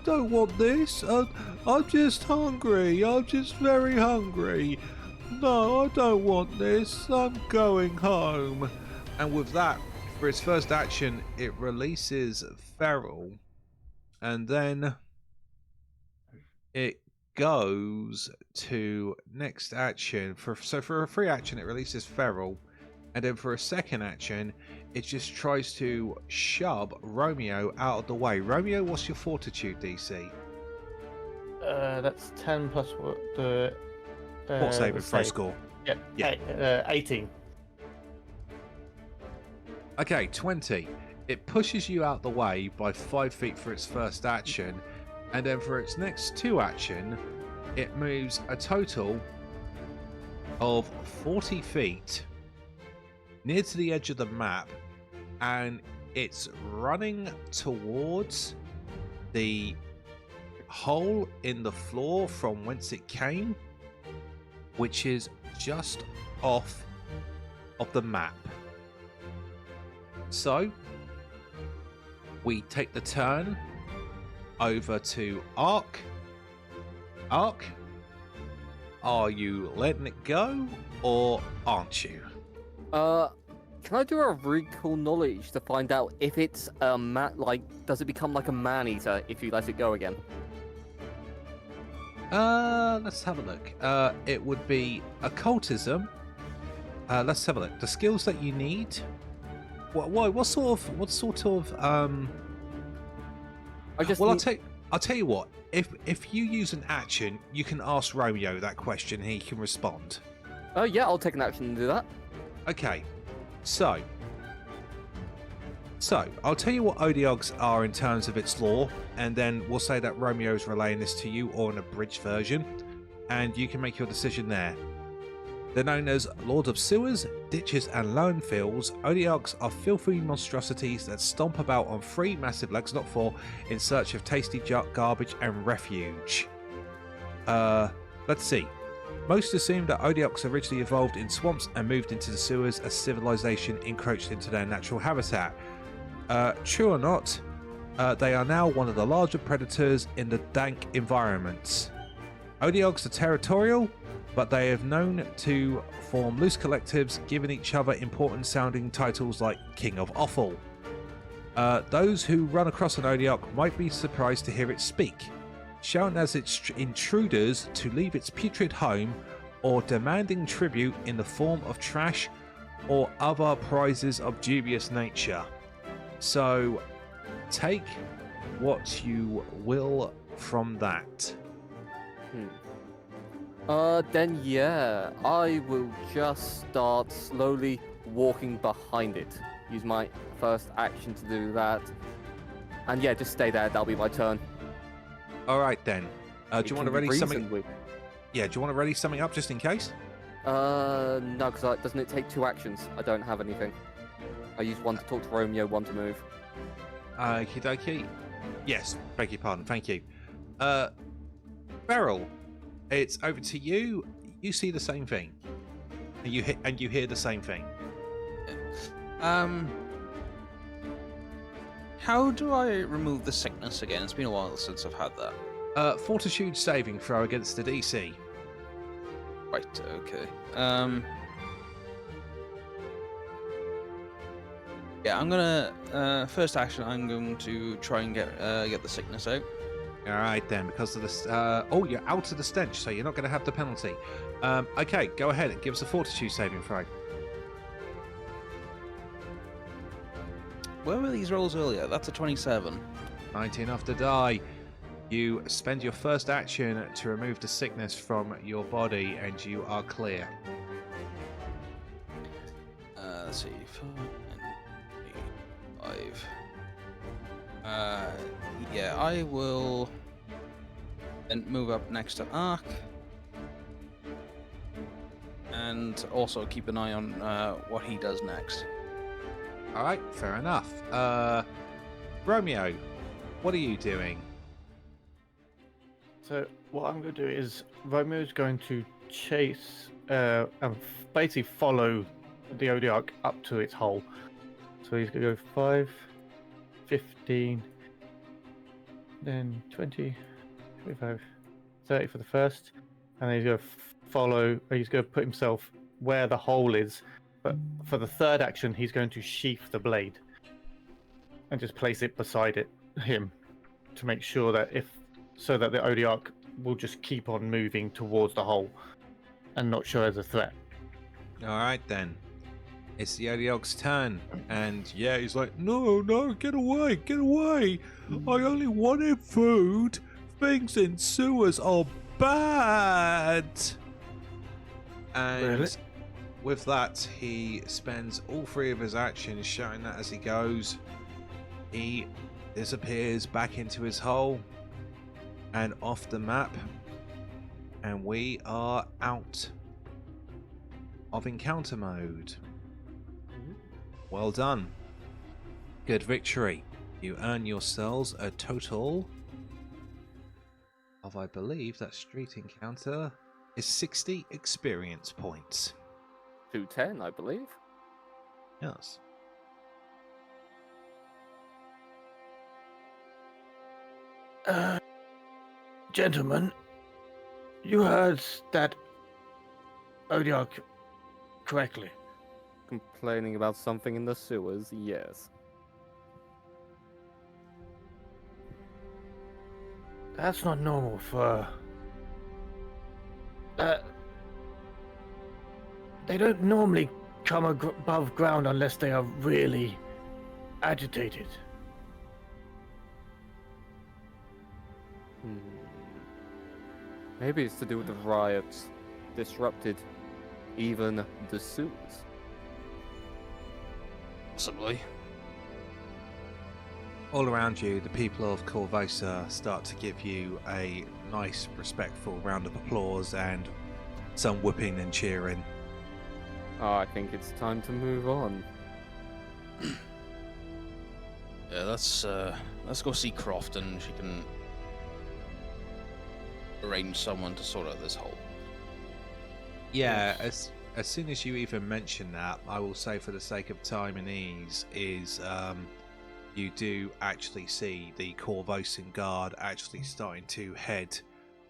don't want this. I'm just hungry. I'm just very hungry. No, I don't want this. I'm going home. And with that, for its first action, it releases Feral. And then it goes to next action. So for a free action, it releases Feral. And then for a second action, it just tries to shove Romeo out of the way. Romeo, what's your fortitude DC? That's 10 plus what the What saving throw save. score? Yep. Yeah. 18. Okay, 20. It pushes you out the way by 5 feet for its first action. And then for its next 2 action, it moves a total of 40 feet near to the edge of the map, and it's running towards the hole in the floor from whence it came, which is just off of the map. So, we take the turn over to Ark. Ark, are you letting it go, or aren't you? Can I do a recall knowledge to find out if it's does it become like a man-eater if you let it go again? Let's have a look. It would be occultism. Let's have a look. The skills that you need. What sort of I just Well, need... I'll tell you what. If you use an action, you can ask Romeo that question. He can respond. Oh yeah, I'll take an action and do that. Okay. So I'll tell you what Odiogs are in terms of its lore, and then we'll say that Romeo's relaying this to you, or an abridged version, and you can make your decision there. They're known as Lords of Sewers, Ditches and Lone Fields. Odiogs are filthy monstrosities that stomp about on 3 massive legs, not 4, in search of tasty garbage and refuge. Let's see. Most assume that Odiogs originally evolved in swamps and moved into the sewers as civilization encroached into their natural habitat. True or not, they are now one of the larger predators in the dank environments. Odiogs are territorial, but they have known to form loose collectives, giving each other important sounding titles like King of Offal. Those who run across an Odiog might be surprised to hear it speak, shouting as its intruders to leave its putrid home, or demanding tribute in the form of trash or other prizes of dubious nature. So, take what you will from that. Then yeah, I will just start slowly walking behind it. Use my first action to do that. And yeah, just stay there, that'll be my turn. Alright then. Do you want to ready something? With. Yeah, do you want to ready something up just in case? No, because doesn't it take 2 actions? I don't have anything. I use 1 to talk to Romeo, 1 to move. Okie dokie. Yes, beg your pardon, thank you. Beryl, it's over to you. You see the same thing. And you hear the same thing. How do I remove the sickness again? It's been a while since I've had that. Fortitude saving throw against the DC. Right, okay. Yeah, I'm gonna first action. I'm going to try and get the sickness out. All right then, because of this. Oh, you're out of the stench, so you're not going to have the penalty. Okay, go ahead and give us a fortitude saving throw. Where were these rolls earlier? That's a 27. 19 off the die. You spend your first action to remove the sickness from your body, and you are clear. Let's see. 5. Yeah, I will then move up next to Ark. And also keep an eye on what he does next. Alright, fair enough. Romeo, what are you doing? So what I'm going to do is Romeo's going to chase and basically follow the Odiarch up to its hole. So he's going to go 5, 15, then 20, 25, 30 for the first, and then he's going to follow. He's going to put himself where the hole is, but for the third action, he's going to sheath the blade and just place it beside him to make sure that so that the Odiarch will just keep on moving towards the hole and not show as a threat. Alright then. It's the Odiog's turn. And yeah, he's like, no, get away, get away. I only wanted food. Things in sewers are bad. And Really? with that, he spends all 3 of his actions shouting that as he goes. He disappears back into his hole and off the map, and we are out of encounter mode. Well done. Good victory. You earn yourselves a total of, I believe that street encounter is 60 experience points. 210, I believe. Yes. Gentlemen, you heard that Odiok correctly. Complaining about something in the sewers, yes. That's not normal for... they don't normally come above ground unless they are really agitated. Maybe it's to do with the riots. Disrupted even the sewers. Possibly. All around you, the people of Corvosa start to give you a nice, respectful round of applause and some whooping and cheering. Oh, I think it's time to move on. Yeah, let's go see Croft and she can arrange someone to sort out this hole. Yeah, as soon as you even mention that, I will say for the sake of time and ease, is you do actually see the Corvosan guard actually starting to head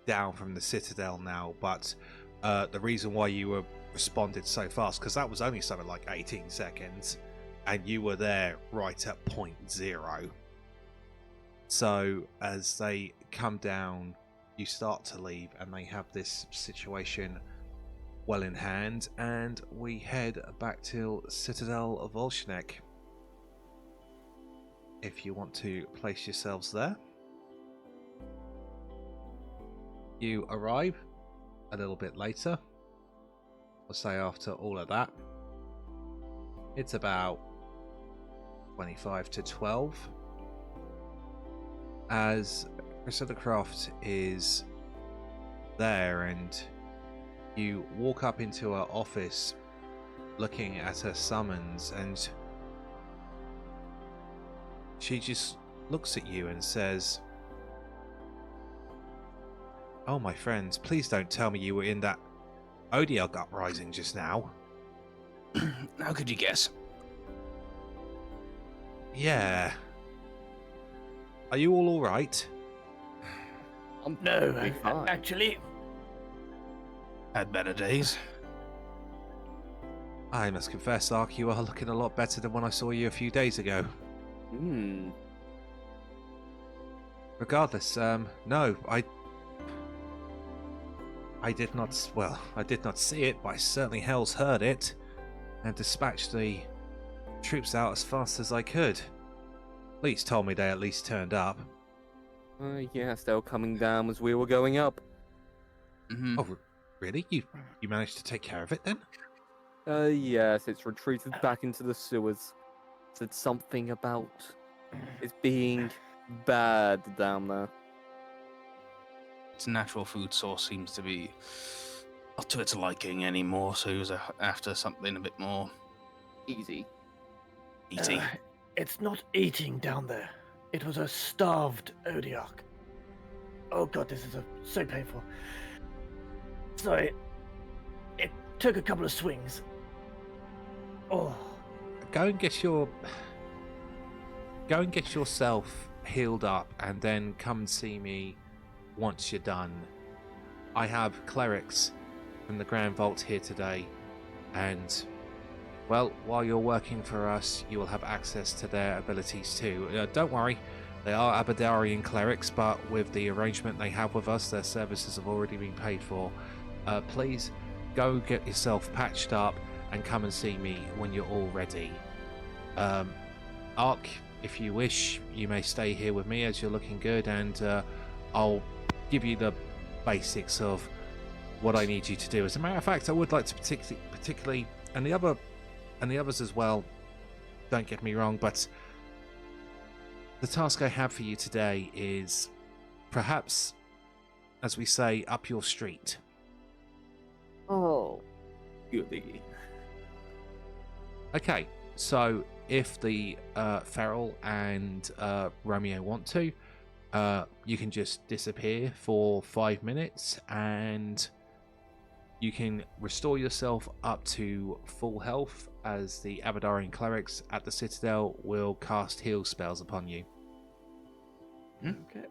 down from the citadel now, but the reason why you were responded so fast, because that was only something like 18 seconds, and you were there right at point 0. So as they come down, you start to leave, and they have this situation well in hand, and we head back to Citadel of Volshnek. If you want to place yourselves there. You arrive a little bit later. I'll say after all of that. It's about 25 to 12. As Priscilla Croft is there, and you walk up into her office looking at her summons, and she just looks at you and says, "Oh, my friends, please don't tell me you were in that Odiok uprising just now." How could you guess? Yeah. Are you all alright? No, Be fine. actually, Had better days. I must confess, Ark, you are looking a lot better than when I saw you a few days ago. Regardless, no, I did not, well, I did not see it, but I certainly hell's heard it, and dispatched the troops out as fast as I could. Police told me they at least turned up. Yes, they were coming down as we were going up. Mm-hmm. Oh, really? You managed to take care of it then? Yes, it's retreated back into the sewers. Said something about it being bad down there. Its natural food source seems to be not to its liking anymore, so he was after something a bit more Easy. eaty. it's not eating down there. It was a starved Odiok. Oh god, this is so painful. So it took a couple of swings. Oh, Go and get yourself healed up, and then come and see me once you're done. I have clerics from the Grand Vault here today, and, well, while you're working for us, you will have access to their abilities too. Don't worry, they are Abadarian clerics, but with the arrangement they have with us, their services have already been paid for. Please go get yourself patched up and come and see me when you're all ready. Ark, if you wish, you may stay here with me as you're looking good, and I'll give you the basics of what I need you to do. As a matter of fact, I would like to particularly, and the others as well, don't get me wrong, but the task I have for you today is perhaps, as we say, up your street. Oh, goody. Okay, so if the Feral and Romeo want to, you can just disappear for 5 minutes, and you can restore yourself up to full health, as the Abadarian clerics at the Citadel will cast heal spells upon you. okay.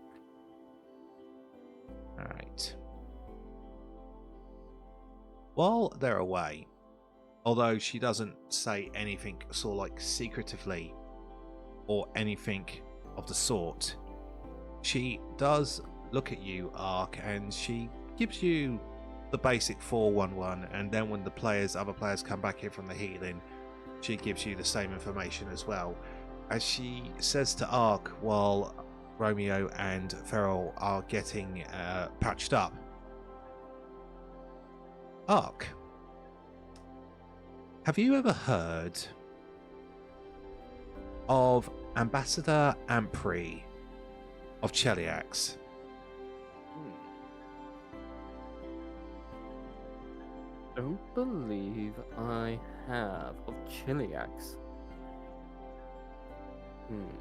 Alright. While they're away, although she doesn't say anything sort of like secretively or anything of the sort, she does look at you, Ark, and she gives you the basic 411, and then when the other players come back in from the healing, she gives you the same information as well. As she says to Ark while Romeo and Feral are getting patched up, Ark, have you ever heard of Ambassador Ampri of Cheliax? Don't believe I have of Chiliax.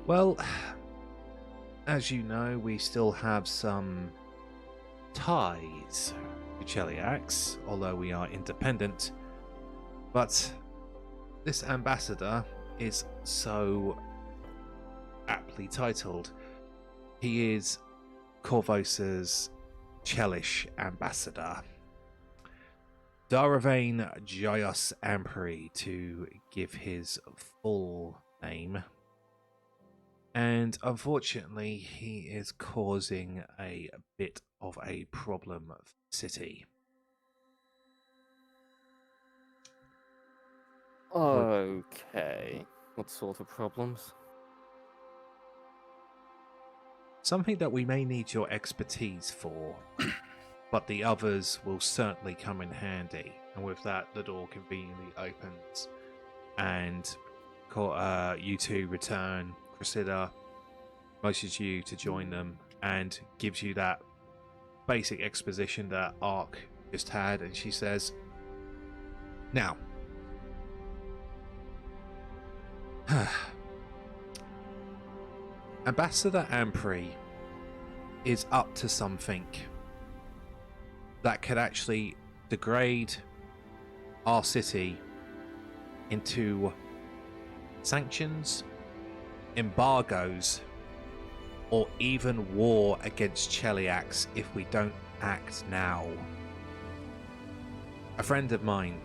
Well, as you know, we still have some ties to Cheliax, although we are independent. But this ambassador is so aptly titled. He is Corvosa's Chelish ambassador. Daravane Jaios Amperi, to give his full name. And unfortunately, he is causing a bit of a problem for the city. Okay. What sort of problems? Something that we may need your expertise for, but the others will certainly come in handy. And with that, the door conveniently opens, and you two return. Cressida motions you to join them and gives you that basic exposition that Ark just had, and she says, "Now, Ambassador Ampri is up to something that could actually degrade our city into sanctions, embargoes, or even war against Cheliax if we don't act now. A friend of mine,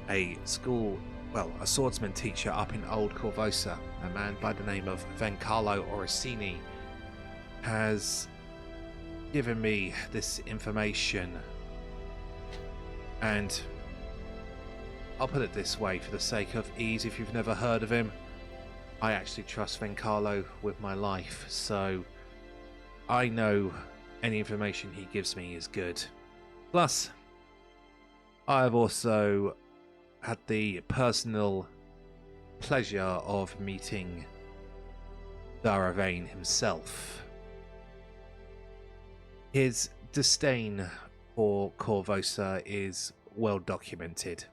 a swordsman teacher up in Old Corvosa, a man by the name of Vencarlo Orsini, has given me this information, and I'll put it this way for the sake of ease, if you've never heard of him, I actually trust Vencarlo with my life, so I know any information he gives me is good. Plus, I've also had the personal pleasure of meeting Daravane himself. His disdain for Corvosa is well documented,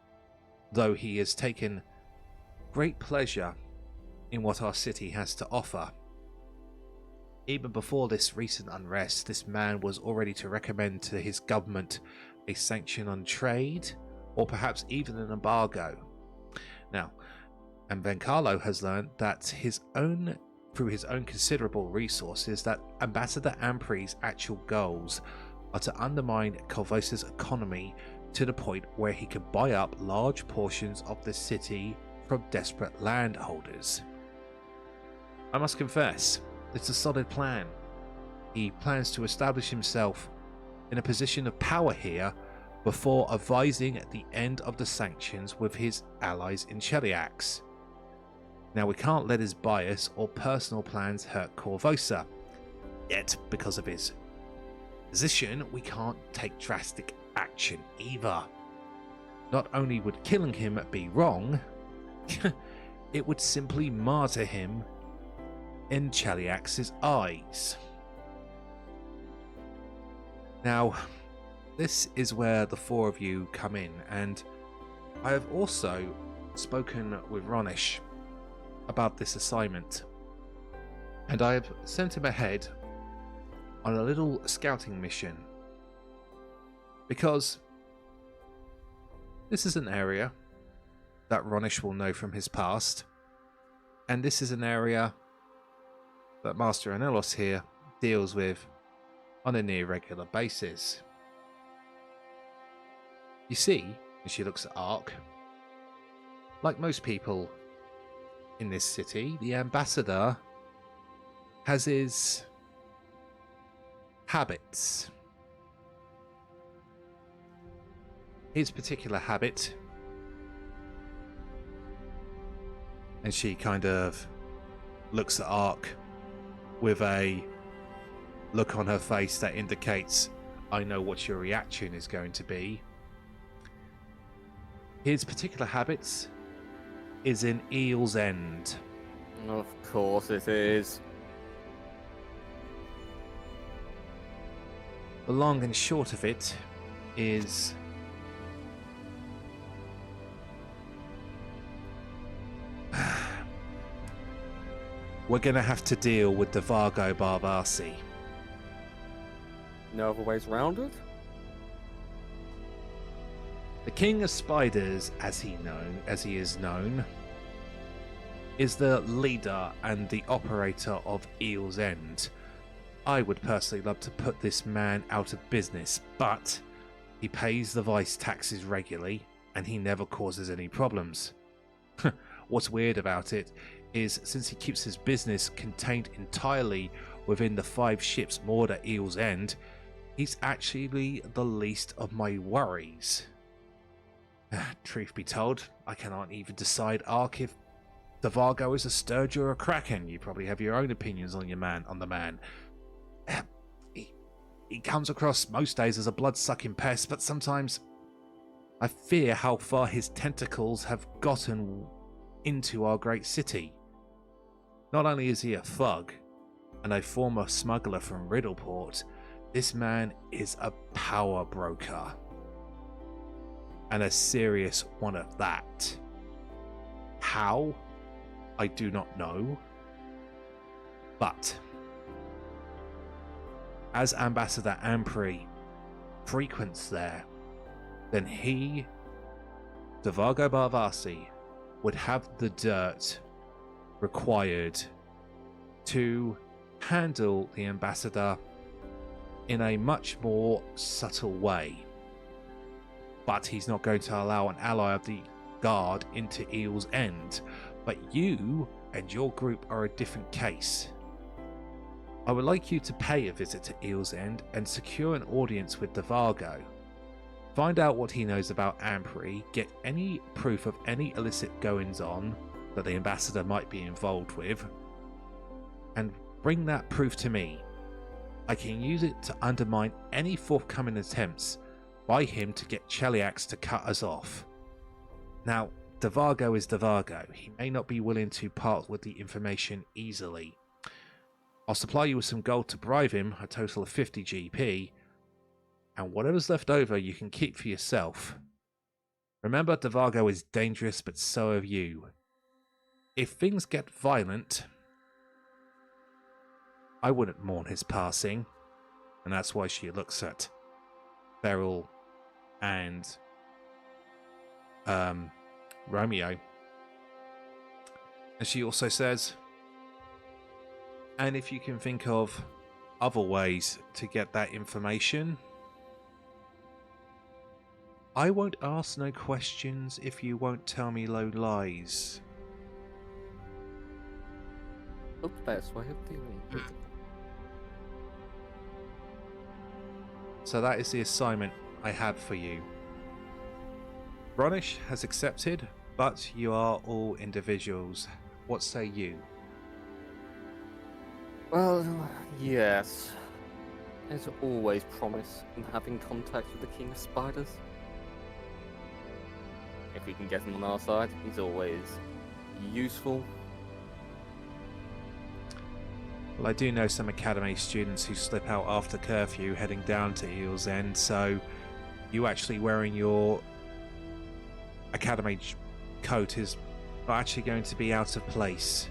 though he has taken great pleasure in what our city has to offer. Even before this recent unrest, this man was already to recommend to his government a sanction on trade, or perhaps even an embargo. Now, and Vencarlo has learned that through his own considerable resources, that Ambassador Ampri's actual goals are to undermine Corvosa's economy to the point where he could buy up large portions of the city from desperate landholders. I must confess, it's a solid plan. He plans to establish himself in a position of power here before advising at the end of the sanctions with his allies in Cheliax. Now, we can't let his bias or personal plans hurt Corvosa, yet because of his position, we can't take drastic action either. Not only would killing him be wrong, it would simply martyr him in Cheliax's eyes. Now, this is where the four of you come in, and I have also spoken with Ronursh about this assignment, and I have sent him ahead on a little scouting mission, because this is an area that Ronursh will know from his past, and this is an area that Master Ornelos here deals with on a near regular basis. You see, as she looks at Ark, like most people in this city, the ambassador has his habits. His particular habit, and she kind of looks at Ark with a look on her face that indicates, I know what your reaction is going to be. His particular habits is in Eel's End. Of course it is. The long and short of it is we're going to have to deal with the Vargo Barbarsi. No other ways around it? The King of Spiders, as he is known, is the leader and the operator of Eel's End. I would personally love to put this man out of business, but he pays the vice taxes regularly and he never causes any problems. What's weird about it is, since he keeps his business contained entirely within the 5 ships moored at Eel's End, he's actually the least of my worries. Truth be told, I cannot even decide, Ark, if the Vargo is a Sturge or a Kraken. You probably have your own opinions on the man. He comes across most days as a blood-sucking pest, but sometimes I fear how far his tentacles have gotten into our great city. Not only is he a thug and a former smuggler from Riddleport, this man is a power broker. And a serious one at that. How? I do not know. But as Ambassador Ampri frequents there, then he, Devargo Barvarsi, would have the dirt required to handle the ambassador in a much more subtle way. But he's not going to allow an ally of the guard into Eel's End. But you and your group are a different case. I would like you to pay a visit to Eel's End and secure an audience with Devargo. Find out what he knows about Ampri, get any proof of any illicit goings-on that the ambassador might be involved with, and bring that proof to me. I can use it to undermine any forthcoming attempts by him to get Cheliax to cut us off. Now, Devargo is Devargo. He may not be willing to part with the information easily. I'll supply you with some gold to bribe him, a total of 50 GP, and whatever's left over you can keep for yourself. Remember, Devargo is dangerous, but so are you. If things get violent, I wouldn't mourn his passing, and that's why she looks at Beryl and Romeo. And she also says, and if you can think of other ways to get that information, I won't ask no questions if you won't tell me low lies. The best way of dealing with it. So that is the assignment I have for you. Ronursh has accepted, but you are all individuals. What say you? Well, yes. There's always promise in having contact with the King of Spiders. If we can get him on our side, he's always useful. Well, I do know some Academy students who slip out after curfew heading down to Eel's End, so you actually wearing your Academy coat is not actually going to be out of place.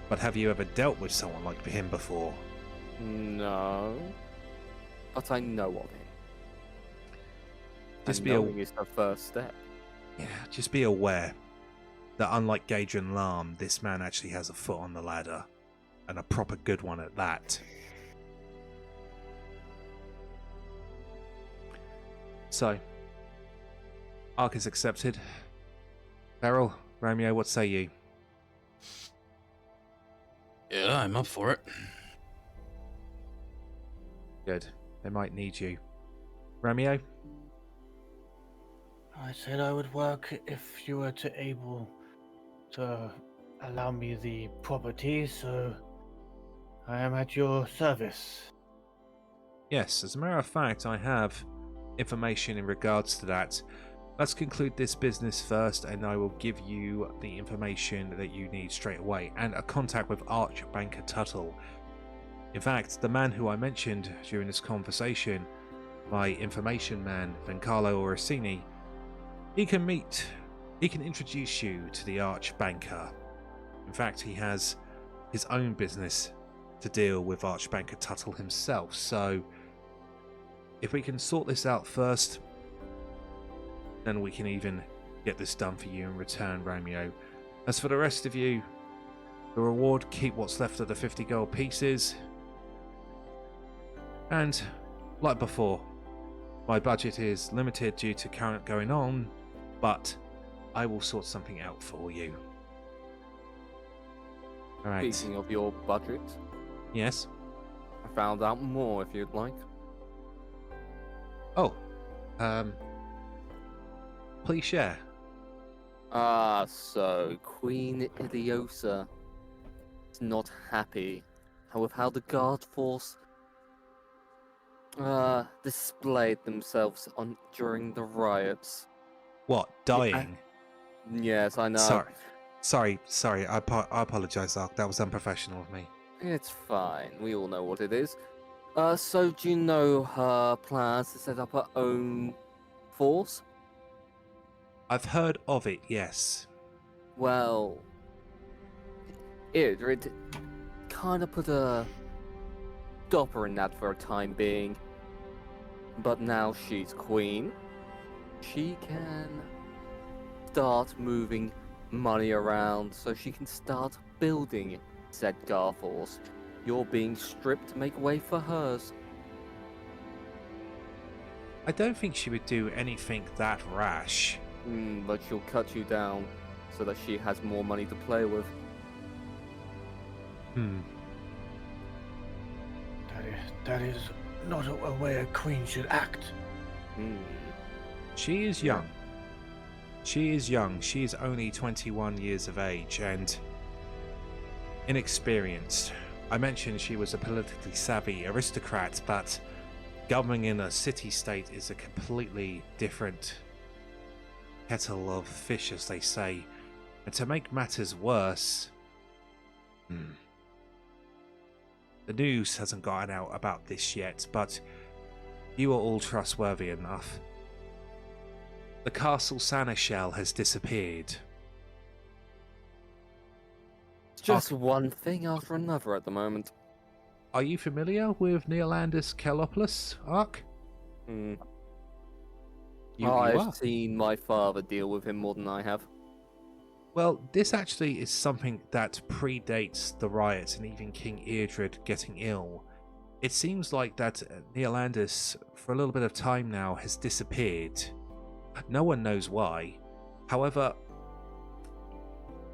But have you ever dealt with someone like him before? No. But I know of him. Just And be knowing is the first step. Yeah, just be aware that unlike Gadrian Lam, this man actually has a foot on the ladder. And a proper good one at that. So, Ark is accepted. Beryl, Romeo, what say you? Yeah, I'm up for it. Good. They might need you. Romeo? I said I would work if you were able to allow me the property, so I am at your service. Yes, as a matter of fact, I have information in regards to that. Let's conclude this business first, and I will give you the information that you need straight away, and a contact with Archbanker Tuttle. In fact, the man who I mentioned during this conversation, my information man, Vencarlo Orsini, he can introduce you to the Archbanker. In fact, he has his own business to deal with Archbanker Tuttle himself, so if we can sort this out first, then we can even get this done for you in return, Romeo. As for the rest of you, the reward, keep what's left of the 50 gold pieces. And, like before, my budget is limited due to current going on, but I will sort something out for you. Alright. Speaking of your budget, Yes? I found out more if you'd like. Oh, please share. So Queen Iliosa is not happy with how the guard force displayed themselves during the riots. What, dying? Yes, I know. Sorry, I apologise, Ark. That was unprofessional of me. It's fine. We all know what it is. So do you know her plans to set up her own force? I've heard of it, yes. Well, Idrid kind of put a stopper in that for a time being. But now she's queen, she can start moving money around so she can start building said guard force. You're being stripped to make way for hers. I don't think she would do anything that rash. But she'll cut you down so that she has more money to play with. That is not a way a queen should act. She is young. She is young. She is only 21 years of age and inexperienced. I mentioned she was a politically savvy aristocrat, but governing in a city-state is a completely different kettle of fish, as they say. And to make matters worse, the news hasn't gotten out about this yet, but you are all trustworthy enough. The castle Seneschal has disappeared. It's just one thing after another at the moment. Are you familiar with Neolandus Kalopoulos, Ark? You I've are. seen my father deal with him more than I have. Well, this actually is something that predates the riots and even King Eardred getting ill. It seems like that Neolandus, for a little bit of time now, has disappeared. No one knows why. However,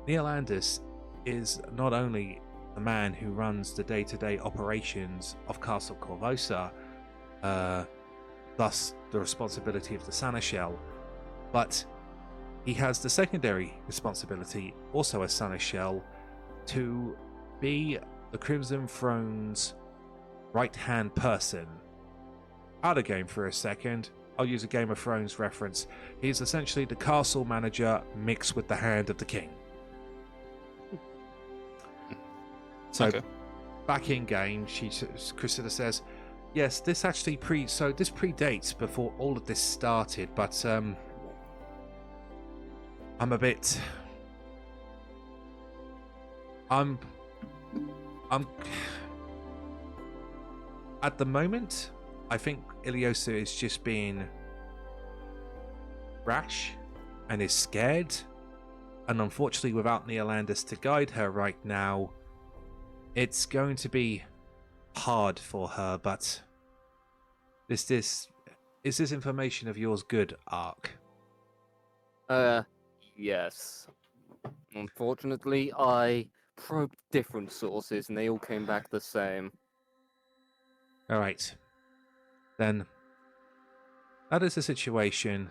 Neolandus is not only the man who runs the day-to-day operations of Castle Corvosa, thus the responsibility of the Seneschal, but he has the secondary responsibility, also as Seneschal, to be the Crimson Throne's right-hand person. Out of game for a second, I'll use a Game of Thrones reference. He's essentially the castle manager mixed with the hand of the king. So, Okay. back in game, Cressida says, yes, this actually this predates before all of this started, but I'm at the moment, I think Iliosa is just being rash and is scared, and unfortunately without Neolandus to guide her right now, it's going to be hard for her, but this Is this information of yours good, Ark? Yes. Unfortunately, I probed different sources and they all came back the same. Alright. Then, that is the situation.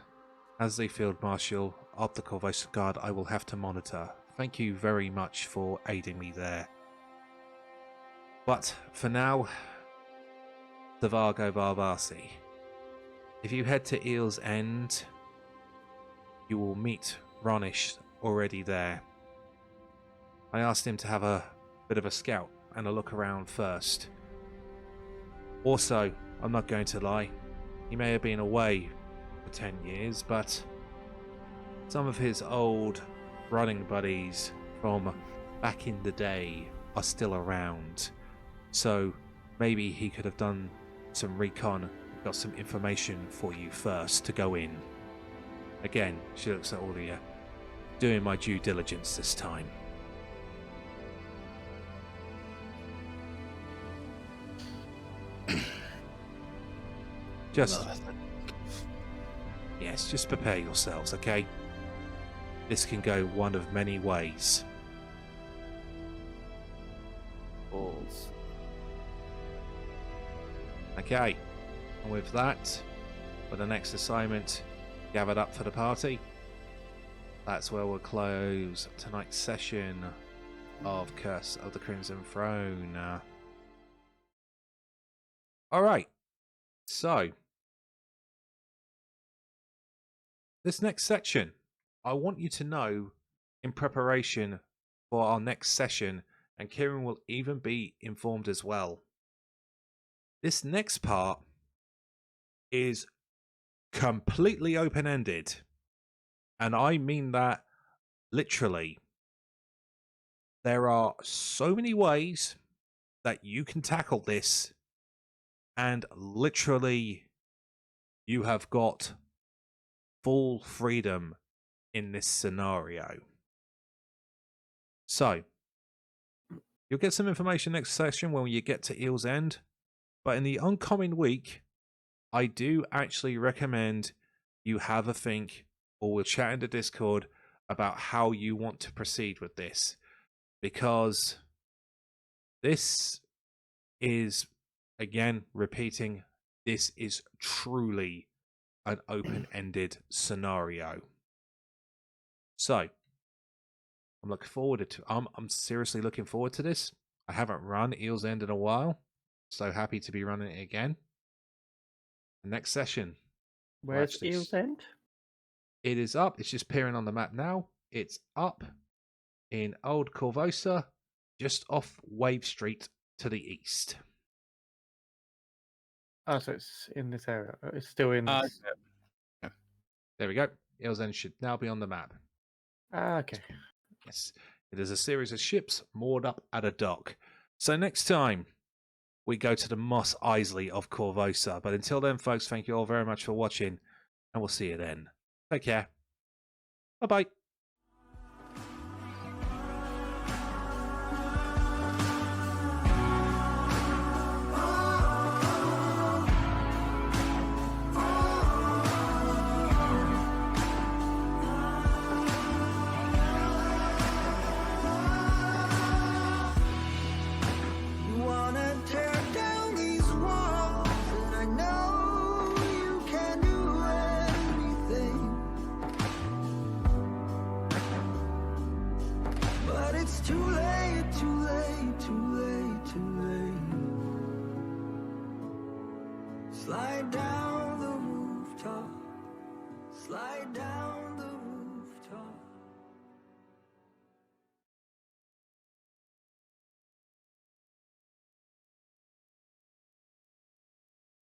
As the Field Marshal of the Corvosa Guard, I will have to monitor. Thank you very much for aiding me there. But, for now, Zavargo Barbasi. If you head to Eel's End, you will meet Ronursh already there. I asked him to have a bit of a scout and a look around first. Also, I'm not going to lie, he may have been away for 10 years, but some of his old running buddies from back in the day are still around. So maybe he could have done some recon, got some information for you first to go in. Again, she looks at all the doing my due diligence this time. Yes, just prepare yourselves, okay? This can go one of many ways. Balls. Okay, and with that, for the next assignment gathered up for the party, that's where we'll close tonight's session of Curse of the Crimson Throne. Alright, so this next section, I want you to know in preparation for our next session, and Kieran will even be informed as well. This next part is completely open-ended, and I mean that literally. There are so many ways that you can tackle this, and literally you have got full freedom in this scenario. So, you'll get some information next session when you get to Eel's End, but in the oncoming week, I do actually recommend you have a think, or we'll chat in the Discord about how you want to proceed with this, because this is, again, repeating, this is truly an open-ended scenario. So, I'm looking forward to. I'm seriously looking forward to this. I haven't run Eel's End in a while, so happy to be running it again. The next session. Where's actually Eel's End? It is up. It's just appearing on the map now. It's up in Old Corvosa, just off Wave Street to the east. Oh, so it's in this area. It's still in this. There we go. Eel's End should now be on the map. Okay. Yes. It is a series of ships moored up at a dock. So next time, we go to the Mos Eisley of Corvosa. But until then, folks, thank you all very much for watching, and we'll see you then. Take care. Bye-bye. You wanna tear down these walls, and I know you can do anything. But it's too late, too late, too late, too late. Slide down the rooftop, slide down the